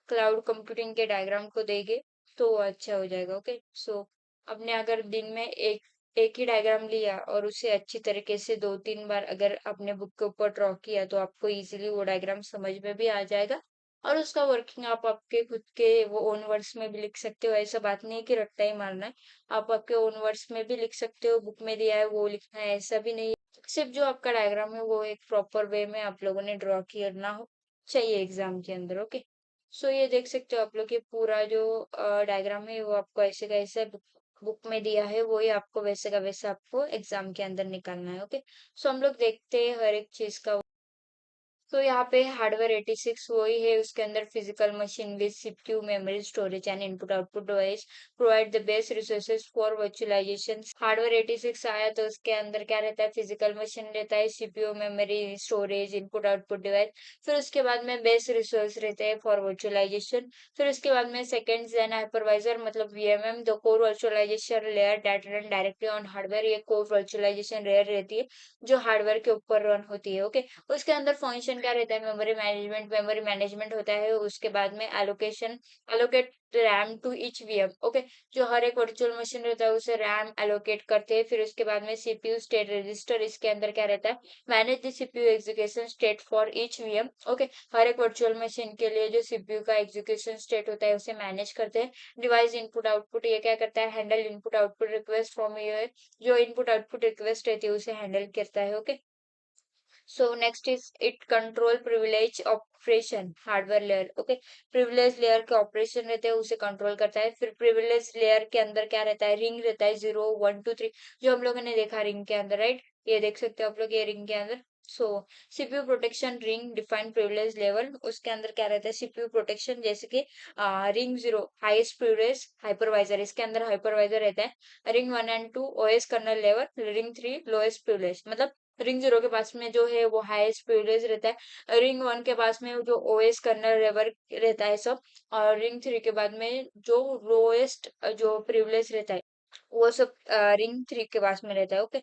क्लाउड कंप्यूटिंग के डायग्राम को देंगे तो वो अच्छा हो जाएगा। ओके, सो आपने अगर दिन में एक एक ही डायग्राम लिया और उसे अच्छी तरीके से 2-3 बार अगर अपने बुक के ऊपर ड्रॉ किया तो आपको इजीली वो डायग्राम समझ में भी आ जाएगा, और उसका वर्किंग आप आपके खुद के वो ओन वर्ड्स में भी लिख सकते हो। ऐसा बात नहीं है कि रट्टा ही मारना है, आप आपके ओन वर्ड्स में भी लिख सकते हो, बुक में दिया है वो लिखना है ऐसा भी नहीं है। सिर्फ जो आपका डायग्राम है वो एक प्रॉपर वे में आप लोगों ने ड्रॉ करना हो चाहिए एग्जाम के अंदर। ओके, सो ये देख सकते हो आप लोग ये पूरा जो डायग्राम है वो आपको ऐसे का ऐसे बुक में दिया है, वो ही आपको वैसे का वैसे आपको एग्जाम के अंदर निकालना है। ओके, सो हम लोग देखते हैं हर एक चीज का। तो यहाँ पे हार्डवेयर 86 वही है, उसके अंदर physical machine with CPU memory storage and input output device provide the best resources for virtualisation. Hardware 86 आया तो उसके अंदर क्या रहता है, फिजिकल मशीन रहता है, CPU memory storage input output device, फिर उसके बाद में बेस्ट रिसोर्स रहते हैं फॉर वर्चुअलाइजेशन, फिर उसके बाद में सेकंड जेन हाइपरवाइजर मतलब VMM the core virtualisation layer that run directly on hardware, ये कोर वर्चुअलाइजेशन लेयर रहती है जो हार्डवेयर के ऊपर रन होती है। ओके, उसके अंदर फंक्शन क्या रहता है, मेमोरी मैनेजमेंट होता है, उसके बाद में allocate RAM to each VM। Okay, जो हर एक वर्चुअल मशीन रहता है उसे रैम एलोकेट करते हैं, फिर उसके बाद में CPU स्टेट रजिस्टर, इसके अंदर क्या रहता है, manage the CPU execution state for each VM। Okay, हर एक वर्चुअल मशीन के लिए जो CPU का एग्जीक्यूशन स्टेट होता है उसे मैनेज करते हैं। डिवाइस इनपुट आउटपुट ये क्या करता है, handle input output request from user, जो इनपुट आउटपुट रिक्वेस्ट रहती है उसे हैंडल करता है। Okay, so next is it control privilege operation hardware layer. Okay, privilege layer के ऑपरेशन रहते हैं उसे कंट्रोल करता है। फिर प्रिविलेज लेयर के अंदर क्या रहता है, रिंग रहता है 0 1 2 3, जो हम लोगों ने देखा रिंग के अंदर, राइट, ये देख सकते हो आप लोग ये रिंग के अंदर so CPU protection ring defined privilege level, उसके अंदर क्या रहता है सीपीयू प्रोटेक्शन, जैसे कि रिंग 0 हाईएस्ट प्रिविलेज हाइपरवाइजर, इसके अंदर हाइपरवाइजर रहता है। Ring 1 and 2 OS kernel level, ring 3 lowest privilege, मतलब रिंग 0 के पास में जो है वो हाईएस्ट प्रिविलेज रहता है, रिंग 1 के पास में जो ओएस कर्नल लेवल रहता है सब, और रिंग 3 के बाद में जो लोएस्ट जो प्रिविलेज रहता है वो सब रिंग 3 के पास में रहता है। ओके,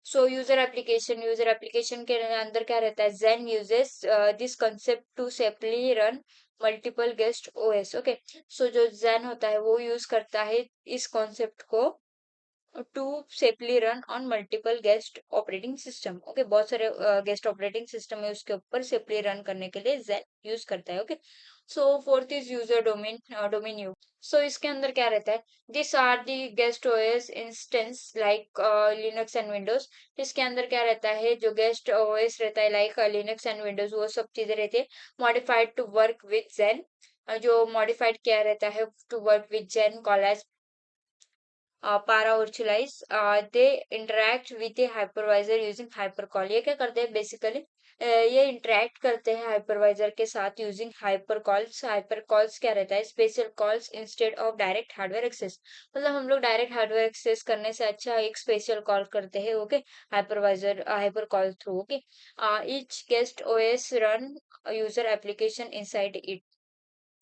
सो यूजर एप्लीकेशन के अंदर क्या रहता है, zen uses this concept to safely run multiple guest OS. Okay, so जो zen होता है वो यूज करता है इस कॉन्सेप्ट को to safely run on multiple guest operating system. Okay, बहुत सारे गेस्ट ऑपरेटिंग सिस्टम है उसके ऊपर सेफली रन करने के लिए zen यूज करता है। Okay, so fourth is user domain, domain U. So इसके अंदर क्या रहता है, this are the guest OS instance like Linux and Windows. इसके अंदर क्या रहता है, जो गेस्ट ओएस रहता है लाइक लिनक्स एंड विंडोज वो सब चीजें रहती है modified to work with zen। जो मॉडिफाइड क्या रहता है to work with zen call as paravirtualize, they interact with the hypervisor using hypercall। ये क्या करते हैं बेसिकली, ये इंटरेक्ट करते हैं हाइपरवाइजर के साथ यूजिंग हाइपरकॉल्स। हाइपरकॉल्स क्या रहता है, special calls instead of direct hardware access, मतलब हम लोग डायरेक्ट हार्डवेयर एक्सेस करने से अच्छा एक स्पेशल कॉल करते हैं। Okay, hypervisor hypercall through. Okay, each guest OS run user application inside it.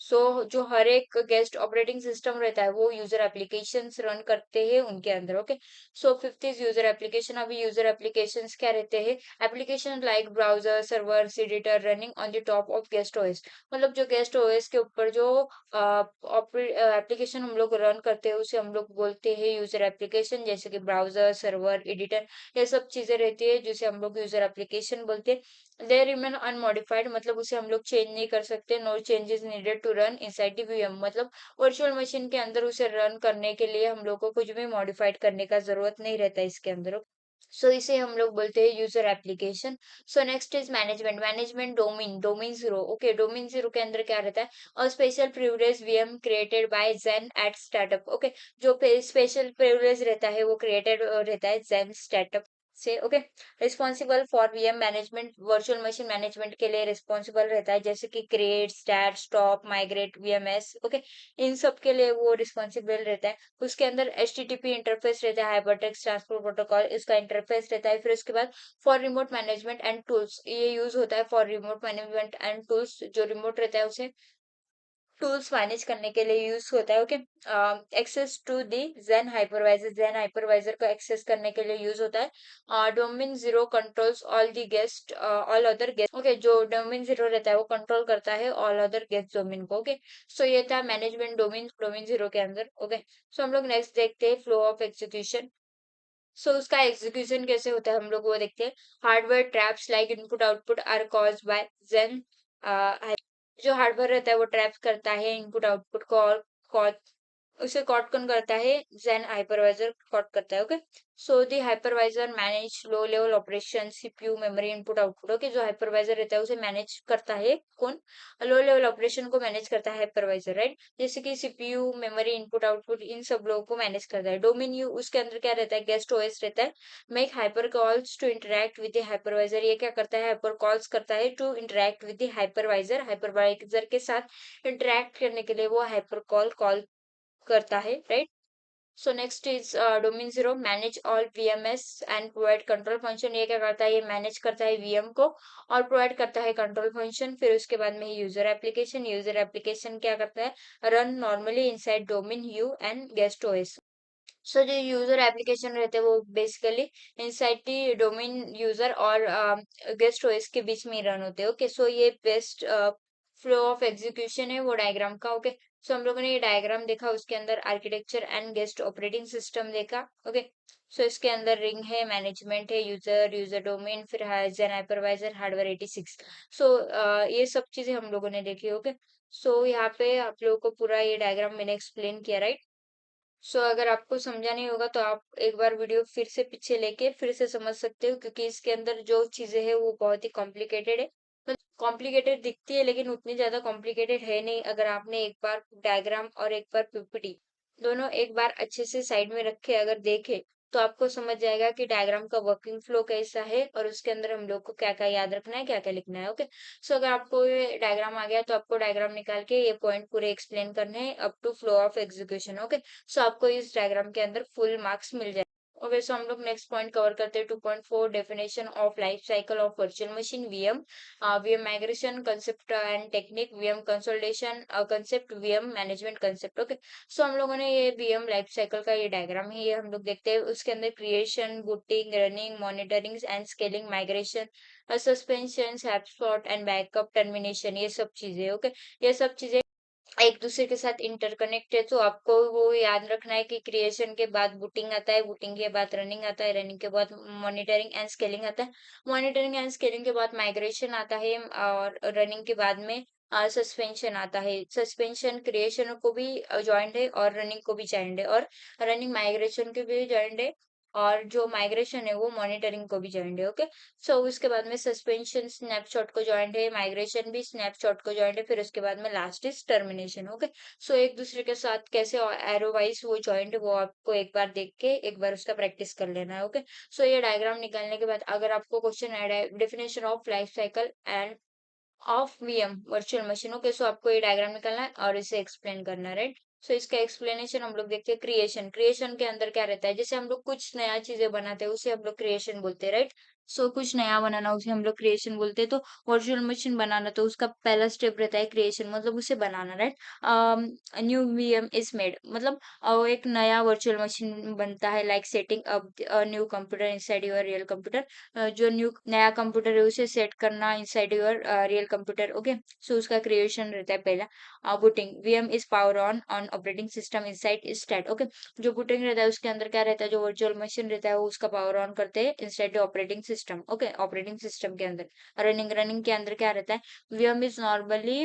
So जो हर एक गेस्ट ऑपरेटिंग सिस्टम रहता है वो यूजर एप्लीकेशंस रन करते हैं उनके अंदर। Okay, so fifth is user application. अभी यूजर एप्लीकेशंस क्या रहते हैं, application like browser servers editor running on the top of guest OS, मतलब जो गेस्ट ओएस के ऊपर जो एप्लीकेशन हम लोग रन करते हैं उसे हम लोग बोलते हैं यूजर एप्लीकेशन, जैसे कि ब्राउजर सर्वर एडिटर ये सब चीजें रहती है जिसे हम लोग यूजर एप्लीकेशन बोलते हैं। दे रिमेन अनमॉडिफाइड, मतलब उसे हम लोग चेंज नहीं कर सकते। No changes needed to run inside the VM, मतलब वर्चुअल मशीन के अंदर उसे रन करने के लिए हम लोग को कुछ भी मॉडिफाइड करने का जरूरत नहीं रहता इसके अंदर। सो इसे हम लोग बोलते हैं user application. So next is management. Management domain, domain zero. Okay, domain zero के अंदर क्या रहता है, और special privilege VM created by Xen at startup. Okay, जो स्पेशल प्रिविलेज रहता है वो क्रिएटेड रहता है जेन स्टार्टअप से। Okay, responsible for VM management, virtual machine management के लिए रिस्पॉन्सिबल रहता है, जैसे कि create start stop migrate VMs. Okay, इन सब के लिए वो रिस्पॉन्सिबल रहता है। उसके अंदर HTTP इंटरफेस रहता है, हाइपरटेक्स्ट ट्रांसपोर्ट प्रोटोकॉल इसका इंटरफेस रहता है। फिर उसके बाद for remote management and tools, ये यूज होता है for remote management and tools, जो रिमोट रहता है उसे टूल्स मैनेज करने के लिए यूज होता है। Okay, access to the Xen hypervisor को एक्सेस करने के लिए यूज होता है। Domain zero controls all the guest all other guest. Okay, जो डोमेन जीरो रहता है वो कंट्रोल करता है ऑल अदर गेस्ट डोमेन को। ओके, सो ये था मैनेजमेंट डोमेन डोमेन जीरो के अंदर। ओके, सो हम लोग नेक्स्ट देखते हैं फ्लो ऑफ एग्जीक्यूशन। सो उसका एग्जीक्यूशन कैसे होता है हम लोग वो देखते हैं। Hardware traps like input output are caused by Xen, जो हार्डवेयर रहता है वो ट्रैप करता है इनपुट आउटपुट को, और उसे कॉट कौन करता है, जेन हाइपरवाइजर कॉट करता है। Okay, so the hypervisor manage low level operation CPU memory input output. Okay, जो हाइपरवाइजर रहता है उसे मैनेज करता है कौन, लो लेवल ऑपरेशन को मैनेज करता है हाइपरवाइजर, राइट, जैसे कि सीपीयू मेमोरी इनपुट आउटपुट इन सब लोगों को मैनेज करता है। डोमेन यू, उसके अंदर क्या रहता है, गेस्ट ओएस रहता है, make hyper calls to interact with the hypervisor. ये क्या करता है, हाइपर कॉल्स करता है to interact with the hypervisor, hypervisor के साथ इंटरेक्ट करने के लिए वो हाइपर कॉल करता है, right. So next is domain zero manage all VMS and provide control function. ये क्या करता है, ये मैनेज करता है वीएम को और प्रोवाइड करता है कंट्रोल फंक्शन। फिर उसके बाद में यूजर एप्लीकेशन, यूजर एप्लीकेशन क्या करता है, run normally inside domain U and guest OS. So जो यूजर एप्लीकेशन रहते हैं वो basically inside the domain user और गेस्ट ओएस के बीच में रन होते हैं। ओके, सो ये बेस्ट फ्लो ऑफ एग्जीक्यूशन है वो डायग्राम का। ओके, सो हम लोगों ने ये डायग्राम देखा, उसके अंदर architecture and guest operating system देखा। ओके, सो इसके अंदर रिंग है, मैनेजमेंट है, यूजर यूजर डोमेन, फिर जेन हाइपरवाइजर, हार्डवेयर 86। सो ये सब चीजें हम लोगों ने देखी। ओके, सो यहाँ पे आप लोगों को पूरा ये डायग्राम मैंने एक्सप्लेन किया, राइट। सो अगर आपको समझा नहीं होगा तो आप एक बार वीडियो फिर से पीछे लेके फिर से समझ सकते हो, क्योंकि इसके अंदर जो चीजें हैं वो बहुत ही कॉम्प्लिकेटेड है। कॉम्प्लिकेटेड दिखती है लेकिन उतनी ज्यादा कॉम्प्लिकेटेड है नहीं, अगर आपने एक बार डायग्राम और एक बार पीपीटी दोनों एक बार अच्छे से साइड में रखे अगर देखे तो आपको समझ जाएगा कि डायग्राम का वर्किंग फ्लो कैसा है और उसके अंदर हम लोग को क्या-क्या याद रखना है, क्या-क्या लिखना है। ओके, सो अगर आपको ये डायग्राम आ गया तो आपको डायग्राम निकाल के ये पॉइंट पूरे एक्सप्लेन करने हैं up to flow of execution. Okay, so आपको इस डायग्राम के अंदर फुल मार्क्स मिल जाए। ओके, सो हम लोग नेक्स्ट पॉइंट कवर करते हैं 2.4 definition of life cycle of virtual machine VM, VM migration concept and technique, VM consolidation concept, VM management concept. Okay, so हम लोगों ने ये वीएम लाइफ साइकिल का ये डायग्राम है, ये हम लोग देखते हैं। उसके अंदर creation, booting, running, monitoring and scaling, migration, suspension, snapshot and backup, termination, ये सब चीजें। ओके, ये सब चीजें एक दूसरे के साथ इंटरकनेक्ट है, तो आपको वो याद रखना है कि क्रिएशन के बाद बूटिंग आता है, बूटिंग के बाद रनिंग आता है, रनिंग के बाद मॉनिटरिंग एंड स्केलिंग आता है, मॉनिटरिंग एंड स्केलिंग के बाद माइग्रेशन आता है, और रनिंग के बाद में सस्पेंशन आता है। सस्पेंशन क्रिएशन को भी जॉइंट है और रनिंग को भी जॉइंट है, और रनिंग माइग्रेशन के भी जॉइंट है, और जो माइग्रेशन है वो मॉनिटरिंग को भी जॉइंट है। ओके, सो उसके बाद में सस्पेंशन स्नैपशॉट को जॉइंट है, माइग्रेशन भी स्नैपशॉट को जॉइंट है, फिर उसके बाद में last is termination. Okay, so एक दूसरे के साथ कैसे एरो वाइज वो जॉइंट है वो आपको एक बार देख के एक बार उसका प्रैक्टिस कर लेना है। ओके, सो ये डायग्राम निकालने के बाद अगर आपको क्वेश्चन ऐड है definition of life cycle and of VM virtual machine, okay, so आपको ये डायग्राम निकालना है और इसे एक्सप्लेन करना है, राइट। सो इसका एक्सप्लेनेशन हम लोग देखते हैं। क्रिएशन, क्रिएशन के अंदर क्या रहता है, जैसे हम लोग कुछ नया चीजें बनाते हैं उसे हम लोग क्रिएशन बोलते हैं, राइट। सो कुछ नया बनाना उसे हम लोग क्रिएशन बोलते हैं। तो वर्चुअल मशीन बनाना तो उसका पहला स्टेप रहता है क्रिएशन, मतलब उसे बनाना, right. New VM is made, मतलब एक नया वर्चुअल मशीन बनता है, like setting up new computer inside your real computer. जो नया कंप्यूटर है उसे सेट करना inside your real computer. Okay, so उसका क्रिएशन रहता है पहला। Booting, VM is power on on operating system inside स्टैट। ओके, जो बूटिंग रहता है उसके अंदर क्या रहता है, जो वर्चुअल मशीन रहता है वो उसका पावर ऑन करते हैं inside operating system. Okay, operating system के अंदर। रनिंग, रनिंग के अंदर क्या रहता है, VM is normally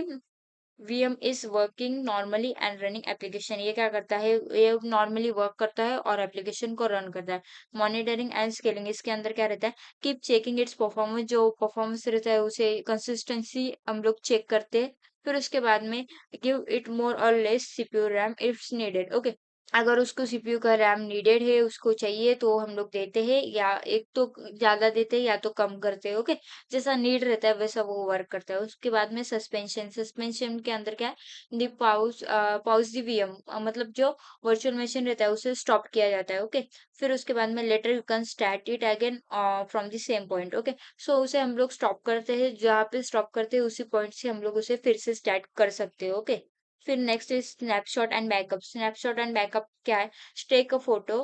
VM is working normally and running application, ये क्या करता है, ये नॉर्मली वर्क करता है और एप्लीकेशन को रन करता है। मॉनिटरिंग एंड स्केलिंग, इसके अंदर क्या रहता है, कीप चेकिंग इट्स परफॉर्मेंस, जो परफॉर्मेंस रहता है उसे कंसिस्टेंसी हम लोग चेक करते हैं। फिर उसके बाद में गिव इट मोर और less CPU RAM ifs needed. Okay, अगर उसको सीपीयू का रैम नीडेड है, उसको चाहिए, तो हम लोग देते हैं, या एक तो ज्यादा देते हैं या तो कम करते हैं। ओके, जैसा नीड रहता है वैसा वो वर्क करता है। उसके बाद में सस्पेंशन, सस्पेंशन के अंदर क्या है, दी पाउस पाउस दी वीएम, मतलब जो वर्चुअल मशीन रहता है उसे स्टॉप किया जाता है। ओके, फिर उसके बाद में later you can start it again from the same point. Okay, so उसे हम लोग स्टॉप करते हैं, जहाँ पे स्टॉप करते हैं उसी पॉइंट से हम लोग उसे फिर से स्टार्ट कर सकते हैं। ओके, फिर next is snapshot and backup. Snapshot and backup क्या है, take a photo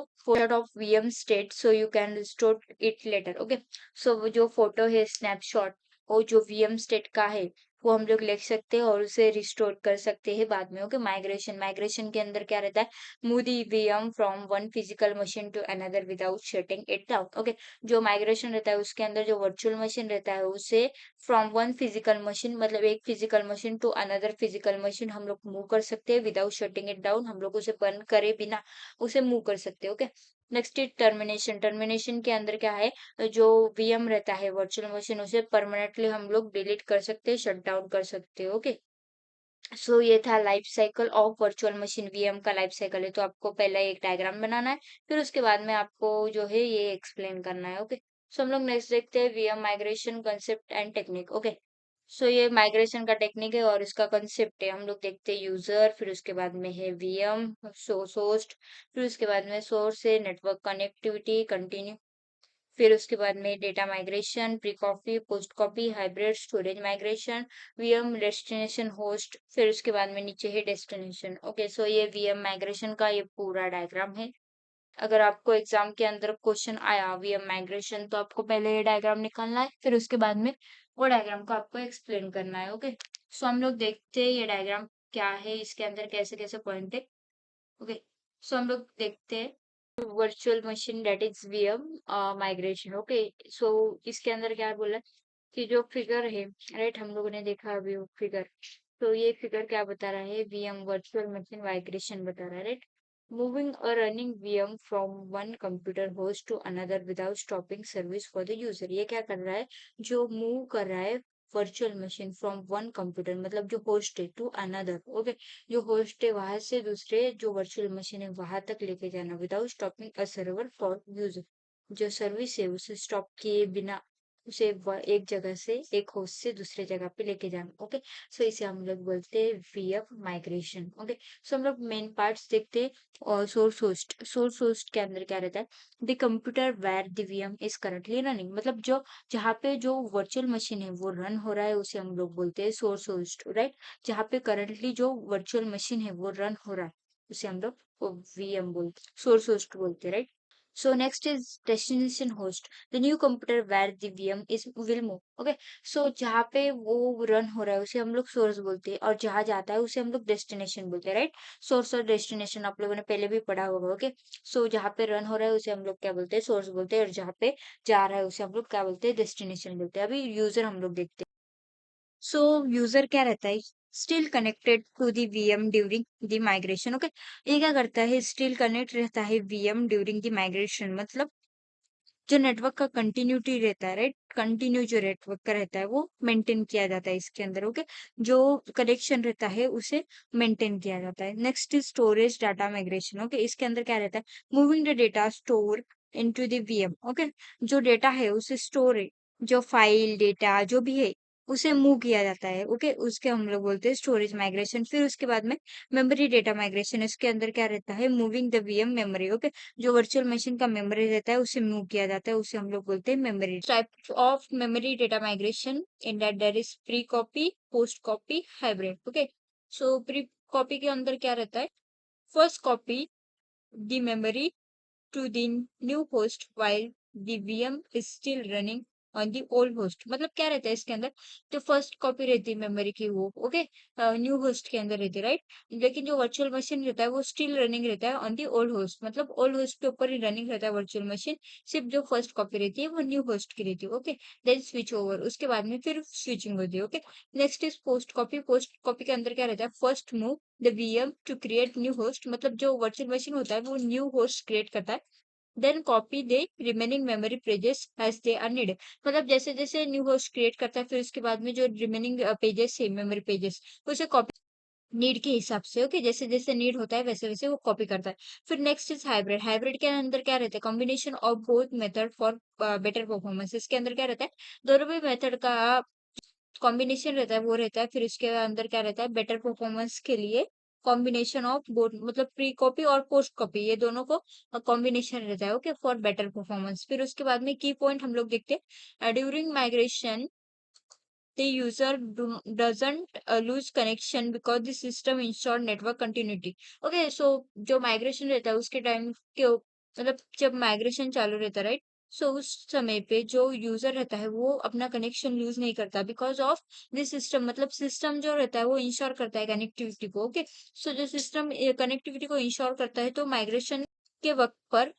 of VM state so you can restore it later. Okay, so वो जो फोटो है स्नैपशॉट, वो जो वीएम स्टेट का है वो हम लोग लिख सकते हैं और उसे रिस्टोर कर सकते हैं बाद में। ओके, माइग्रेशन, माइग्रेशन के अंदर क्या रहता है, move the VM from one physical machine to another without shutting it down. Okay, जो माइग्रेशन रहता है उसके अंदर जो वर्चुअल मशीन रहता है उसे फ्रॉम वन फिजिकल मशीन, मतलब एक physical machine to another physical machine हम लोग मूव कर सकते हैं विदाउट शटिंग इट डाउन, हम लोग उसे बंद करे बिना उसे मूव कर सकते हैं। Okay, next is termination. Termination के अंदर क्या है, जो वीएम रहता है वर्चुअल मशीन उसे परमानेंटली हम लोग डिलीट कर सकते हैं, शट डाउन कर सकते हैं। ओके, सो ये था life cycle of virtual machine, VM का लाइफ साइकिल है। तो आपको पहले एक डायग्राम बनाना है, फिर उसके बाद में आपको जो है ये एक्सप्लेन करना है। ओके, सो हम लोग नेक्स्ट देखते हैं VM migration concept and technique. Okay, so ये माइग्रेशन का टेक्निक है और इसका कंसेप्ट है, हम लोग देखते हैं यूजर, फिर उसके बाद में है वीएम सोर्स, फिर उसके बाद में सोर्स है नेटवर्क कनेक्टिविटी कंटिन्यू, फिर उसके बाद में data migration, pre copy, post copy, hybrid storage migration, VM destination host, फिर उसके बाद में नीचे है डेस्टिनेशन। ओके, सो ये वीएम माइग्रेशन का ये पूरा डायग्राम है। अगर आपको एग्जाम के अंदर क्वेश्चन आया वीएम माइग्रेशन, तो आपको पहले ये डायग्राम निकालना है, फिर उसके बाद में वो डायग्राम को आपको एक्सप्लेन करना है। ओके, सो हम लोग देखते हैं ये डायग्राम क्या है, इसके अंदर कैसे कैसे पॉइंट है। ओके, सो हम लोग देखते हैं virtual machine that is VM migration. Okay, so इसके अंदर क्या बोला है कि जो फिगर है, राइट, हम लोगों ने देखा अभी वो फिगर, तो ये फिगर क्या बता रहा है, वीएम वर्चुअल मशीन माइग्रेशन बता रहा है, राइट। मूविंग और running VM from one computer host to another without stopping service for the user, ये क्या कर रहा है, जो मूव कर रहा है virtual machine from one computer, मतलब जो होस्ट है टू अनदर। ओके, जो होस्ट है वहां से दूसरे जो वर्चुअल मशीन है वहां तक लेके जाना without stopping a server for user. जो सर्विस है उसे स्टॉप किए बिना उसे एक जगह से एक होस्ट से दूसरे जगह पे लेके जाना। ओके, सो इसे हम लोग बोलते हैं वीएम माइग्रेशन। ओके, सो हम लोग मेन पार्ट्स देखते हैं। और सोर्स होस्ट, सोर्स होस्ट के अंदर क्या रहता है, the computer where the VM is currently running, मतलब जो जहाँ पे जो वर्चुअल मशीन है वो रन हो रहा है उसे हम लोग बोलते हैं सोर्स होस्ट, राइट। जहाँ पे करंटली जो वर्चुअल मशीन है वो रन हो रहा है उसे हम लोग वीएम बोलते, सोर्स होस्ट बोलते हैं, right. So next is destination host, the new computer where the VM is will move. Okay, so जहाँ पे वो रन हो रहा है उसे हम लोग सोर्स बोलते हैं, और जहाँ जाता है उसे हम लोग डेस्टिनेशन बोलते हैं, राइट। सोर्स और डेस्टिनेशन आप लोगों ने पहले भी पढ़ा होगा। ओके, सो जहाँ पे रन हो रहा है उसे हम लोग क्या बोलते हैं, सोर्स बोलते हैं, और जहाँ पे जा रहा है उसे हम लोग क्या बोलते हैं, डेस्टिनेशन बोलते हैं। अभी यूजर हम लोग देखते हैं। सो यूजर क्या रहता है, still connected to the VM during the migration. Okay, ये क्या करता है, स्टिल कनेक्ट रहता है वीएम ड्यूरिंग द माइग्रेशन, मतलब जो नेटवर्क का कंटिन्यूटी रहता है, राइट, कंटिन्यू जो नेटवर्क का रहता है वो मेंटेन किया जाता है इसके अंदर। ओके, जो कनेक्शन रहता है उसे मेंटेन किया जाता है। Next is storage data migration. Okay, इसके अंदर क्या रहता है, moving the data store into the VM. Okay, जो डेटा है उसे स्टोर, जो फाइल डेटा जो भी है उसे मूव किया जाता है। ओके, उसके हम लोग बोलते हैं स्टोरेज माइग्रेशन। फिर उसके बाद में मेमोरी डेटा माइग्रेशन, इसके अंदर क्या रहता है, moving the VM memory. Okay, जो वर्चुअल मशीन का मेमोरी रहता है उसे मूव किया जाता है, उसे हम लोग बोलते हैं memory. Type of memory data migration in that there is pre copy, post copy, hybrid. Okay, so pre copy के अंदर क्या रहता है, first copy the memory to the new host while the VM is still running on the old host। मतलब क्या रहता है इसके अंदर, जो फर्स्ट कॉपी रहती है मेमोरी की वो ओके न्यू होस्ट के अंदर रहती है, राइट। लेकिन जो वर्चुअल मशीन रहता है वो स्टिल रनिंग रहता है ऑन दी ओल्ड होस्ट, मतलब ओल्ड होस्ट के ऊपर ही रनिंग रहता है वर्चुअल मशीन। सिर्फ जो फर्स्ट कॉपी रहती है वो न्यू होस्ट की रहती है। ओके, देन स्विच ओवर, उसके बाद में फिर स्विचिंग होती है। Okay, next is post copy. Post copy के अंदर क्या रहता है, first move the VM to create new host, मतलब जो वर्चुअल मशीन होता है वो न्यू होस्ट क्रिएट करता है, then copy the remaining memory pages as they are needed. मतलब जैसे जैसे न्यू होस्ट क्रिएट करता है फिर उसके बाद में जो रिमेनिंग पेजेस है मेमोरी पेजेस उसे कॉपी नीड के हिसाब से। ओके, जैसे जैसे नीड होता है वैसे वैसे वो कॉपी करता है। फिर नेक्स्ट इज हाइब्रिड। हाइब्रिड के अंदर क्या रहता है, combination of both method for better performance. इसके अंदर क्या रहता है, दोनों भी मेथड का कॉम्बिनेशन रहता है वो रहता है। फिर इसके अंदर क्या रहता है, बेटर परफॉर्मेंस के लिए कॉम्बिनेशन ऑफ बोथ, मतलब प्री कॉपी और पोस्ट कॉपी ये दोनों को कॉम्बिनेशन रहता है। Okay, for better performance. फिर उसके बाद में की पॉइंट हम लोग देखते हैं, during migration the user doesn't lose connection because the system ensure network continuity। okay, so जो माइग्रेशन रहता है उसके टाइम के मतलब जब माइग्रेशन चालू रहता है, राइट, सो उस समय पे जो यूजर रहता है वो अपना कनेक्शन लूज नहीं करता बिकॉज ऑफ दिस सिस्टम, मतलब सिस्टम जो रहता है वो इंश्योर करता है कनेक्टिविटी को। ओके, सो जो सिस्टम कनेक्टिविटी को इंश्योर करता है तो माइग्रेशन के वक्त पर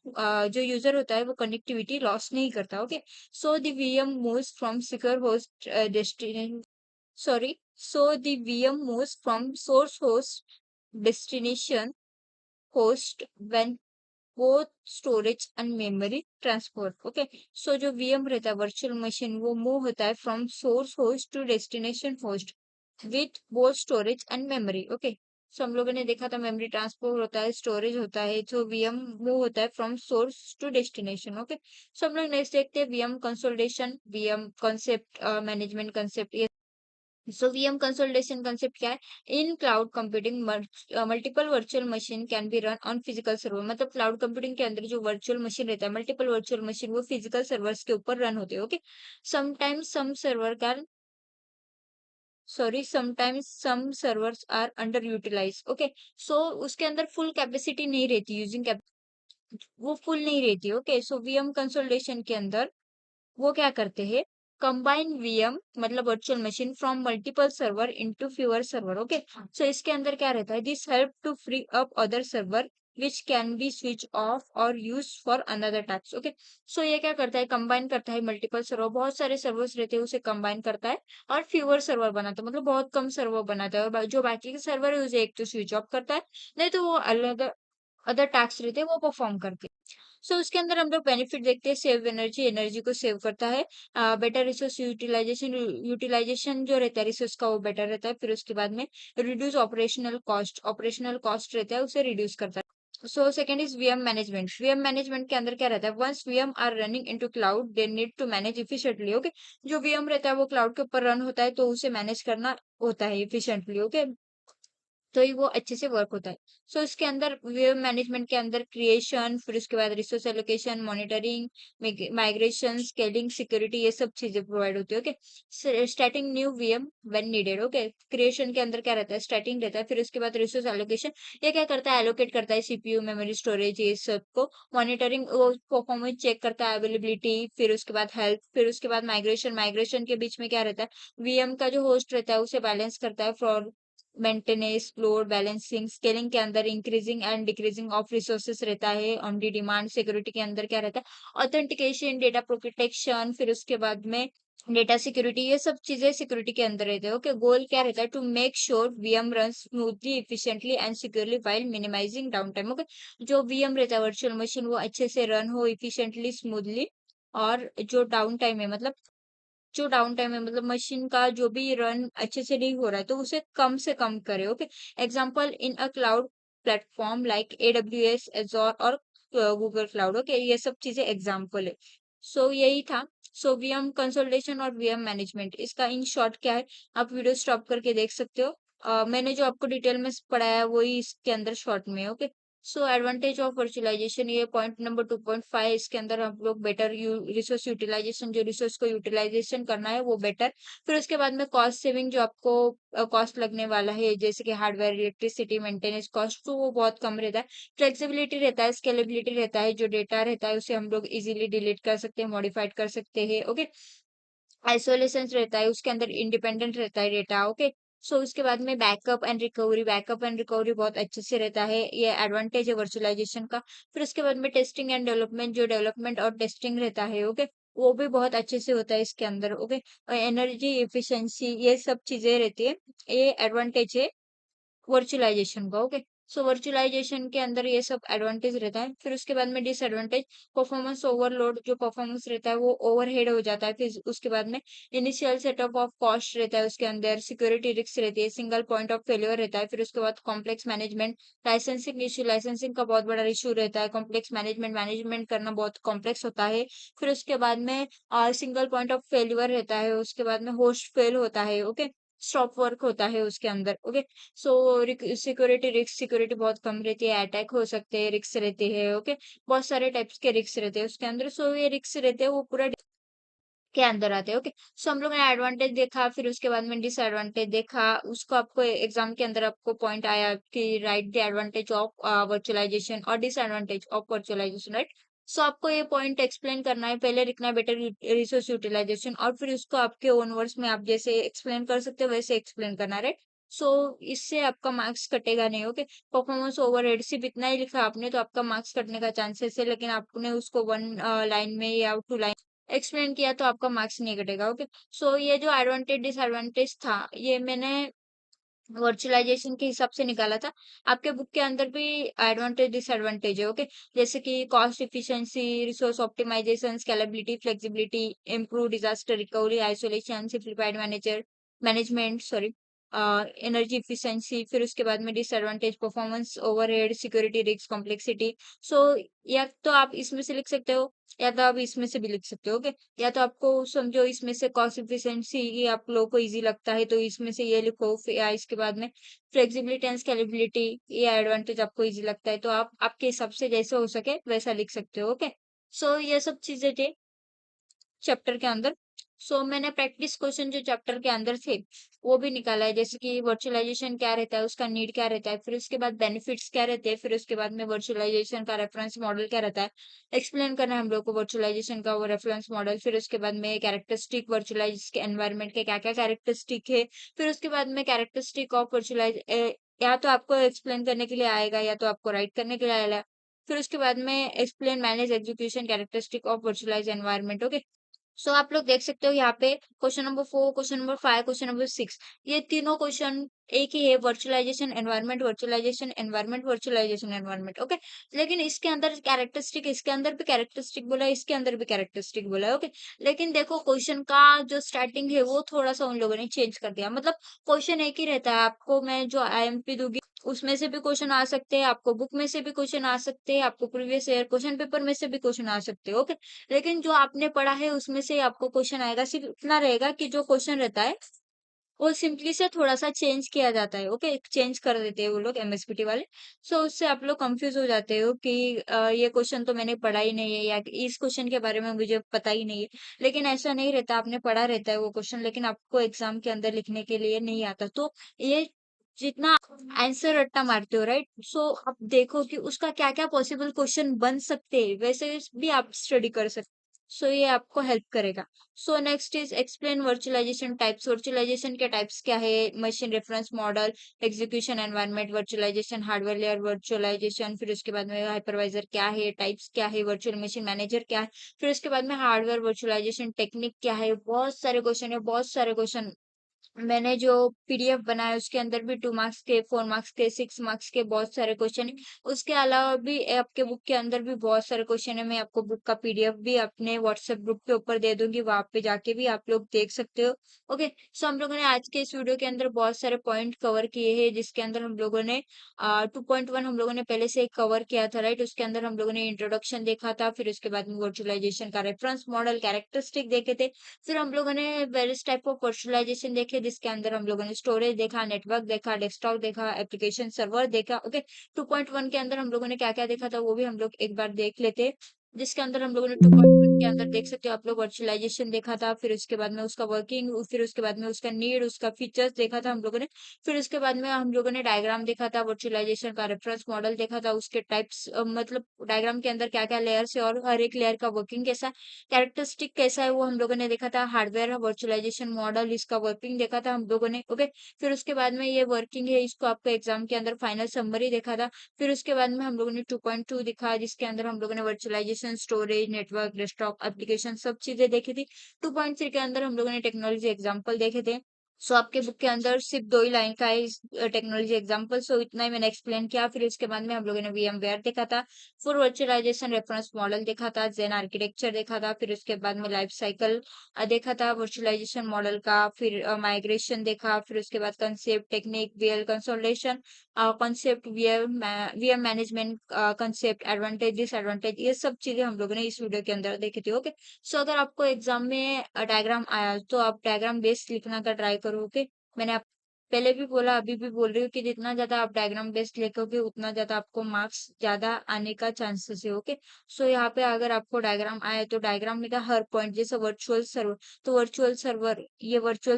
जो यूजर होता है वो कनेक्टिविटी लॉस नहीं करता। Okay, so the VM moves from secure host destination, sorry, so the VM moves from source host destination host when both storage and memory transfer। okay, so जो VM रहता है virtual machine वो move होता है from source host to destination host with both storage and memory. Okay, so हम लोगों ने देखा था मेमोरी ट्रांसफर होता है, स्टोरेज होता है, तो वीएम मूव होता है from source to destination. Okay, so हम लोग नेक्स्ट देखते हैं VM consolidation, VM concept, management concept. So VM consolidation concept क्या है, in cloud computing multiple virtual machine can be run on physical server. मतलब cloud computing के अंदर जो वर्चुअल मशीन रहता है, मल्टीपल वर्चुअल मशीन वो फिजिकल सर्वर्स के ऊपर रन होते हैं। Okay, sometimes some server can, sometimes some servers are underutilized। okay, so उसके अंदर फुल कैपेसिटी नहीं रहती, यूजिंग वो फुल नहीं रहती। ओके, सो वीएम कंसोलिडेशन के अंदर वो क्या करते हैं, कंबाइन वीएम मतलब virtual machine from multiple server into fewer server. Okay, so इसके अंदर क्या रहता है, this help to free up other server which can be switch off और use for another task. Okay, so ये क्या करता है, कंबाइन करता है मल्टीपल सर्वर, बहुत सारे सर्वर्स रहते हैं उसे कंबाइन करता है और फ्यूअर सर्वर बनाता है, मतलब बहुत कम सर्वर बनाता है, और जो बाकी के सर्वर है उसे एक तो स्विच ऑफ करता है, नहीं तो वो अलग अदर टास्क रहते हैं वो परफॉर्म करते हैं। सो उसके अंदर हम लोग बेनिफिट देखते हैं, सेव एनर्जी, एनर्जी को सेव करता है, बेटर रिसोर्स यूटिलाइजेशन, यूटिलाइजेशन जो रहता है रिसोर्स का वो बेटर रहता है। फिर उसके बाद में रिड्यूस ऑपरेशनल कॉस्ट रहता है उसे रिड्यूस करता है। So second is VM management. VM management के अंदर क्या रहता है, once VM are running into cloud they need to manage efficiently. Okay, जो वीएम रहता है वो क्लाउड के ऊपर रन होता है तो उसे मैनेज करना होता है इफिशिएंटली। ओके, तो ही वो अच्छे से वर्क होता है। सो इसके अंदर वेव मैनेजमेंट के अंदर क्रिएशन, फिर उसके बाद resource allocation, monitoring, migration, scaling, security, ये सब चीजें प्रोवाइड होती है। Okay, starting new VM when needed. Okay, creation के अंदर क्या रहता है, स्टार्टिंग रहता है, फिर उसके बाद रिसोर्स एलोकेशन, ये क्या करता है, एलोकेट करता है सीपीयू, मेमोरी, स्टोरेज, ये सब को। मॉनिटरिंग, वो परफॉर्मेंस चेक करता है, अवेलेबिलिटी, फिर उसके बाद हेल्थ, फिर उसके बाद माइग्रेशन, माइग्रेशन के बीच में क्या रहता है, वीएम का जो होस्ट रहता है उसे बैलेंस करता है for maintenance, load balancing, scaling के अंदर increasing and decreasing of resources रहता है ऑन दी डिमांड। सिक्योरिटी के अंदर क्या रहता है, ऑथेंटिकेशन, डेटा प्रोटेक्शन, फिर उसके बाद में डेटा सिक्योरिटी, ये सब चीजें सिक्योरिटी के अंदर रहते हैं। ओके, गोल क्या रहता है, to make sure VM run smoothly, efficiently and securely while minimizing downtime. Okay, जो वीएम रहता है वर्चुअल मशीन वो अच्छे से रन हो इफिशिएंटली, स्मूथली, और जो डाउन टाइम है मतलब जो डाउन टाइम है मतलब मशीन का जो भी रन अच्छे से नहीं हो रहा है तो उसे कम से कम करे। Okay, example in a cloud platform like AWS, एजोर और गूगल क्लाउड। ओके, ये सब चीजें एग्जांपल है। सो यही था। सो वीएम कंसोलिडेशन और वीएम मैनेजमेंट, इसका इन शॉर्ट क्या है, आप वीडियो स्टॉप करके देख सकते हो। मैंने जो आपको डिटेल में पढ़ाया है वही इसके अंदर शॉर्ट में है। Okay, so advantage of virtualization, ये पॉइंट नंबर 2.5, इसके अंदर हम लोग बेटर रिसोर्स यूटिलाइजेशन, जो रिसोर्स को यूटिलाइजेशन करना है वो बेटर। फिर उसके बाद में कॉस्ट सेविंग, जो आपको कॉस्ट लगने वाला है जैसे कि हार्डवेयर, इलेक्ट्रिसिटी, मेंटेनेंस कॉस्ट, तो वो बहुत कम रहता है। फ्लेक्सिबिलिटी रहता है, स्केलेबिलिटी रहता है, जो डेटा रहता है उसे हम लोग इजीली डिलीट कर सकते हैं, मॉडिफाइड कर सकते हैं। ओके, आइसोलेशन रहता है, उसके अंदर इंडिपेंडेंट रहता है डेटा। ओके, सो उसके बाद में बैकअप एंड रिकवरी बहुत अच्छे से रहता है, ये एडवांटेज है वर्चुअलाइजेशन का। फिर उसके बाद में टेस्टिंग एंड डेवलपमेंट, जो डेवलपमेंट और टेस्टिंग रहता है, ओके, वो भी बहुत अच्छे से होता है इसके अंदर। ओके, एनर्जी एफिशिएंसी, ये सब चीजें रहती है, ये एडवांटेज है वर्चुअलाइजेशन का। ओके, सो वर्चुअलाइजेशन के अंदर ये सब एडवांटेज रहता है। फिर उसके बाद में डिसएडवांटेज, परफॉर्मेंस ओवरलोड, जो परफॉर्मेंस रहता है वो ओवरहेड हो जाता है। फिर उसके बाद में इनिशियल सेटअप ऑफ कॉस्ट रहता है, उसके अंदर सिक्योरिटी रिस्क रहती है, सिंगल पॉइंट ऑफ फेल्योर रहता है। फिर उसके बाद complex management, licensing issue, licensing का बहुत बड़ा इशू रहता है, कॉम्प्लेक्स मैनेजमेंट, मैनेजमेंट करना बहुत कॉम्प्लेक्स होता है। फिर उसके बाद में सिंगल पॉइंट ऑफ फेल्यूर रहता है, उसके बाद में होस्ट फेल होता है। ओके, स्टॉप वर्क होता है उसके अंदर। ओके, सो सिक्योरिटी बहुत कम रहती है, अटैक हो सकते हैं, रिक्स रहते हैं। ओके, बहुत सारे टाइप्स के रिक्स रहते हैं उसके अंदर। सो ये रिक्स रहते हैं वो पूरा के अंदर आते हैं। ओके, सो हम लोग ने एडवांटेज देखा, फिर उसके बाद में डिसएडवांटेज देखा, उसको आपको एग्जाम के अंदर आपको पॉइंट आया कि right the advantage of virtualisation और disadvantage of virtualization, right. So आपको ये पॉइंट एक्सप्लेन करना है, पहले लिखना है बेटर रिसोर्स यूटिलाइजेशन, और फिर उसको आपके ओन वर्ड्स में आप जैसे एक्सप्लेन कर सकते हो वैसे एक्सप्लेन करना है, राइट। सो इससे आपका मार्क्स कटेगा नहीं। ओके, परफॉर्मेंस ओवरहेड सिर्फ इतना ही लिखा आपने तो आपका मार्क्स कटने का चांसेस है, लेकिन आपने उसको वन लाइन में या टू लाइन एक्सप्लेन किया तो आपका मार्क्स नहीं कटेगा। ओके, सो ये जो एडवांटेज डिसएडवांटेज था ये मैंने वर्चुअलाइजेशन के हिसाब से निकाला था। आपके बुक के अंदर भी एडवांटेज डिसएडवांटेज है। ओके, जैसे कि cost efficiency, resource optimization, scalability, flexibility, improve disaster recovery, isolation, simplified management, sorry, energy efficiency, फिर उसके बाद में disadvantage, performance overhead, security risk, complexity. So या तो आप इसमें से लिख सकते हो या तो आप इसमें से भी लिख सकते हो। ओके, या तो आपको समझो इसमें से कॉस्ट इफिशिएंसी ये आप लोगों को इजी लगता है तो इसमें से ये लिखो, फिर या इसके बाद में फ्लेक्सिबिलिटी एंड स्केलेबिलिटी, ये एडवांटेज आपको इजी लगता है तो आप आपके हिसाब से जैसे हो सके वैसा लिख सकते हो। ओके, सो ये सब चीजें थे चैप्टर के अंदर। सो मैंने प्रैक्टिस क्वेश्चन जो चैप्टर के अंदर थे वो भी निकाला है, जैसे कि वर्चुअलाइजेशन क्या रहता है, उसका नीड क्या रहता है, फिर उसके बाद बेनिफिट्स क्या रहते हैं, फिर उसके बाद में वर्चुअलाइजेशन का रेफरेंस मॉडल क्या रहता है, एक्सप्लेन करना है हम लोग को वर्चुअलाइजेशन का वो रेफरेंस मॉडल। फिर उसके बाद में कैरेक्टरिस्टिक वर्चुअलाइज के एनवायरनमेंट के क्या क्या कैरेक्टरिस्टिक है, फिर उसके बाद में कैरेक्टरिस्टिक ऑफ वर्चुअलाइज, या तो आपको एक्सप्लेन करने के लिए आएगा या तो आपको राइट करने के लिए आएगा। फिर उसके बाद में explain manage execution characteristic of virtualize environment. Okay, so आप लोग देख सकते हो यहाँ पे question number 4, question number 5, question number 6, ये तीनों क्वेश्चन एक ही है, virtualization environment, virtualization environment, virtualization environment. Okay, लेकिन इसके अंदर कैरेक्टरिस्टिक, इसके अंदर भी कैरेक्टरिस्टिक बोला है, इसके अंदर भी कैरेक्टरिस्टिक बोला है। ओके, लेकिन देखो क्वेश्चन का जो स्टार्टिंग है वो थोड़ा सा उन लोगों ने चेंज कर दिया। मतलब क्वेश्चन एक ही रहता है, आपको मैं जो आईएमपी दूंगी उसमें से भी क्वेश्चन आ सकते हैं, आपको बुक में से भी क्वेश्चन आ सकते हैं, आपको प्रीवियस ईयर क्वेश्चन पेपर में से भी क्वेश्चन आ सकते हैं। ओके, लेकिन जो आपने पढ़ा है उसमें से आपको क्वेश्चन आएगा, सिर्फ इतना रहेगा कि जो क्वेश्चन रहता है वो सिंपली से थोड़ा-सा चेंज किया जाता है। ओके, चेंज कर देते हैं वो लोग एमएसपीटी वाले। सो उससे आप लोग कंफ्यूज हो जाते हो कि ये क्वेश्चन तो मैंने पढ़ा ही नहीं है, या कि इस क्वेश्चन के बारे में मुझे पता ही नहीं है। लेकिन ऐसा नहीं रहता, आपने पढ़ा रहता है वो क्वेश्चन, लेकिन आपको एग्जाम के अंदर लिखने के लिए नहीं आता। तो ये जितना आंसर रट्टा मारते हो, राइट? सो आप देखो कि उसका क्या-क्या पॉसिबल क्वेश्चन बन सकते हैं, वैसे भी आप स्टडी कर सकते। सो ये आपको हेल्प करेगा। So next is explain virtualization types. Virtualization के टाइप्स क्या है? Machine reference model, execution environment, virtualization hardware layer virtualization, फिर उसके बाद में हाइपरवाइजर क्या है, टाइप्स क्या है, वर्चुअल मशीन मैनेजर क्या है, फिर उसके बाद में हार्डवेयर वर्चुअलाइजेशन टेक्निक क्या है। बहुत सारे क्वेश्चन है, बहुत सारे क्वेश्चन। मैंने जो पीडीएफ बनाया उसके अंदर भी 2 मार्क्स के, 4 मार्क्स के, 6 मार्क्स के बहुत सारे क्वेश्चन हैं। उसके अलावा भी आपके बुक के अंदर भी बहुत सारे क्वेश्चन है। मैं आपको बुक का पीडीएफ भी अपने व्हाट्सएप ग्रुप के ऊपर दे दूँगी, वहाँ पे जाके भी आप लोग देख सकते हो। ओके, सो हम लोगों ने आज के इस वीडियो के अंदर बहुत सारे पॉइंट कवर किए हैं, जिसके अंदर हम लोगों ने 2.1 हम लोगों ने पहले से ही कवर किया था, राइट? उसके अंदर हम लोगों ने इंट्रोडक्शन देखा था, फिर उसके बाद में वर्चुअलाइजेशन का रेफरेंस मॉडल, कैरेक्टरिस्टिक देखे थे। फिर हम लोगों ने वेरियस टाइप ऑफ वर्चुअलाइजेशन देखे, जिसके अंदर हम लोगों ने स्टोरेज देखा, नेटवर्क देखा, डेस्कटॉप देखा, एप्लीकेशन सर्वर देखा। ओके, 2.1 के अंदर हम लोगों ने क्या-क्या देखा था वो भी हम लोग एक बार देख लेते हैं। जिसके अंदर हम लोगों ने 2.1 के अंदर देख सकते हो आप लोग, वर्चुअलाइजेशन देखा था, फिर उसके बाद में उसका वर्किंग, फिर उसके बाद में उसका नीड, उसका फीचर्स देखा था हम लोगों ने। फिर उसके बाद में हम लोगों ने डायग्राम देखा था, वर्चुअलाइजेशन का रेफरेंस मॉडल देखा था, उसके टाइप्स, मतलब डायग्राम के अंदर क्या-क्या लेयर्स है और हर एक लेयर का वर्किंग कैसा है, कैरेक्टरिस्टिक कैसा है वो हम लोगों ने देखा था। हार्डवेयर वर्चुअलाइजेशन मॉडल, इसका वर्किंग देखा था हम लोगों ने। ओके, फिर उसके बाद में ये वर्किंग है, इसको आपको एग्जाम के अंदर फाइनल समरी देखा था। फिर उसके बाद में हम लोगों ने 2.2 दिखा, जिसके अंदर हम लोगों ने virtualization, storage, network, desktop, application सब चीजें देखी थी। 2.3 के अंदर हम लोगों ने टेक्नोलॉजी एग्जाम्पल देखे थे। सो आपके बुक के अंदर सिर्फ 2 ही लाइन का है टेक्नोलॉजी एग्जांपल, सो इतना ही मैंने एक्सप्लेन किया। फिर उसके बाद में हम लोगों ने वीएमवेयर देखा था, फिर वर्चुअलाइजेशन रेफरेंस मॉडल देखा था, ज़ेन आर्किटेक्चर देखा था, फिर उसके बाद में लाइफ साइकिल देखा था वर्चुअलाइजेशन मॉडल का, फिर माइग्रेशन देखा, फिर उसके बाद concept, technique, VL consolidation, concept, VM management, concept, advantage, disadvantage, ये सब चीजें हम लोगों ने इस वीडियो के अंदर देखी थी। ओके, सो अगर आपको एग्जाम में डायग्राम आया तो आप डायग्राम बेस्ड लिखना का ट्राई करो। ओके, मैंने आप पहले भी बोला, अभी भी बोल रही हूँ कि जितना ज्यादा आप डायग्राम बेस्ड लिखोगे उतना ज्यादा आपको मार्क्स ज्यादा आने का चांसेस है। ओके, सो यहाँ पे अगर आपको डायग्राम आए तो डायग्राम में का हर पॉइंट, जैसे वर्चुअल सर्वर, तो वर्चुअल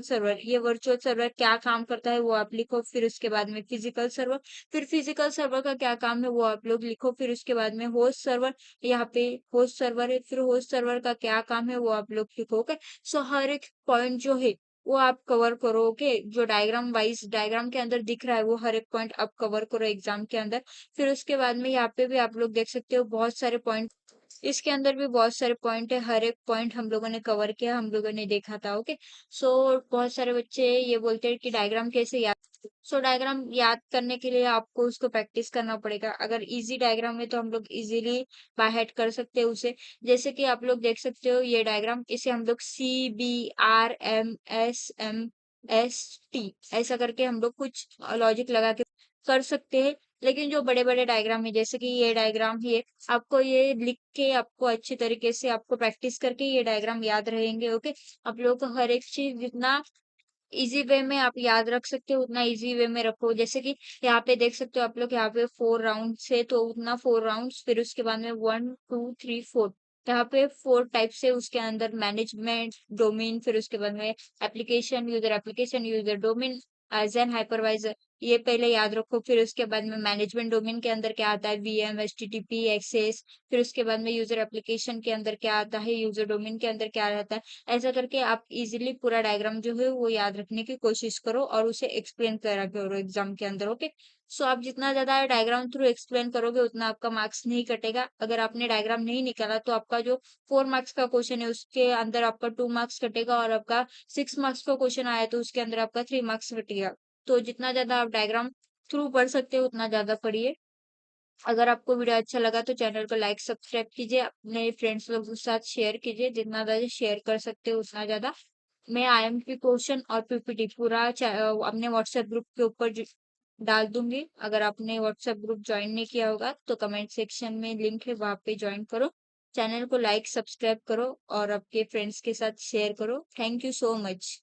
सर्वर क्या काम करता है वो आप लिखो। फिर उसके बाद में फिजिकल सर्वर, फिर फिजिकल सर्वर का क्या काम है वो आप लोग लिखो। फिर उसके बाद में होस्ट सर्वर, यहाँ पे होस्ट सर्वर है, फिर होस्ट सर्वर का क्या काम है वो आप लोग लिखो। ओके, सो हर एक पॉइंट जो है वो आप कवर करो। ओके, जो डायग्राम वाइज डायग्राम के अंदर दिख रहा है वो हर एक पॉइंट आप कवर करो एग्जाम के अंदर। फिर उसके बाद में यहाँ पे भी आप लोग देख सकते हो बहुत सारे पॉइंट, इसके अंदर भी बहुत सारे पॉइंट है, हर एक पॉइंट हम लोगों ने कवर किया, हम लोगों ने देखा था। ओके, सो बहुत सारे बच्चे ये बोलते हैं कि डायग्राम कैसे याद, सो डायग्राम याद करने के लिए आपको उसको प्रैक्टिस करना पड़ेगा। अगर इजी डायग्राम है तो हम लोग इजीली बाय हेड कर सकते हैं उसे। जैसे कि आप लोग देख सकते हो ये डायग्राम, इसे हम लोग CBRMSMST ऐसा करके हम लोग कुछ लॉजिक लगा के कर सकते हैं। लेकिन जो बड़े बड़े डायग्राम है, जैसे कि ये डायग्राम है, आपको ये लिख के, आपको अच्छी तरीके से आपको प्रैक्टिस करके ये डायग्राम याद रहेंगे। ओके, आप लोगों को हर एक चीज जितना इजी वे में आप याद रख सकते हो उतना इजी वे में रखो। जैसे कि यहाँ पे देख सकते हो आप लोग, यहाँ पे 4 राउंड है तो उतना 4 राउंड्स, फिर उसके बाद में 1 2 3 4, यहाँ पे 4 टाइप से उसके अंदर मैनेजमेंट डोमेन, फिर उसके बाद में application user domain, as an hypervisor, ये पहले याद रखो। फिर उसके बाद में मैनेजमेंट डोमेन के अंदर क्या आता है, वीएम, एचटीटीपी, एक्सेस। फिर उसके बाद में यूजर एप्लीकेशन के अंदर क्या आता है, यूजर डोमेन के अंदर क्या रहता है। ऐसा करके आप इजीली पूरा डायग्राम जो है वो याद रखने की कोशिश करो और उसे एक्सप्लेन करा करो एग्जाम के अंदर। ओके, सो आप जितना ज्यादा डायग्राम थ्रू एक्सप्लेन करोगे उतना आपका मार्क्स नहीं कटेगा। अगर आपने डायग्राम नहीं निकाला तो आपका जो 4 मार्क्स का क्वेश्चन है उसके अंदर आपका 2 मार्क्स कटेगा, और आपका 6 मार्क्स का क्वेश्चन आया तो उसके अंदर आपका 3 मार्क्स कटेगा। तो जितना ज्यादा आप डायग्राम थ्रू पढ़ सकते हो उतना ज्यादा पढ़िए। अगर आपको वीडियो अच्छा लगा तो चैनल को लाइक सब्सक्राइब कीजिए, अपने फ्रेंड्स लोगों के साथ शेयर कीजिए, जितना ज्यादा शेयर कर सकते हो उतना ज्यादा। मैं आईएमपी क्वेश्चन और पीपीटी पूरा अपने व्हाट्सएप ग्रुप के ऊपर डाल दूंगी। अगर आपने व्हाट्सएप ग्रुप ज्वाइन नहीं किया होगा तो कमेंट सेक्शन में लिंक है, वहां पे ज्वाइन करो। चैनल को लाइक सब्सक्राइब करो और आपके फ्रेंड्स के साथ शेयर करो। Thank you so much.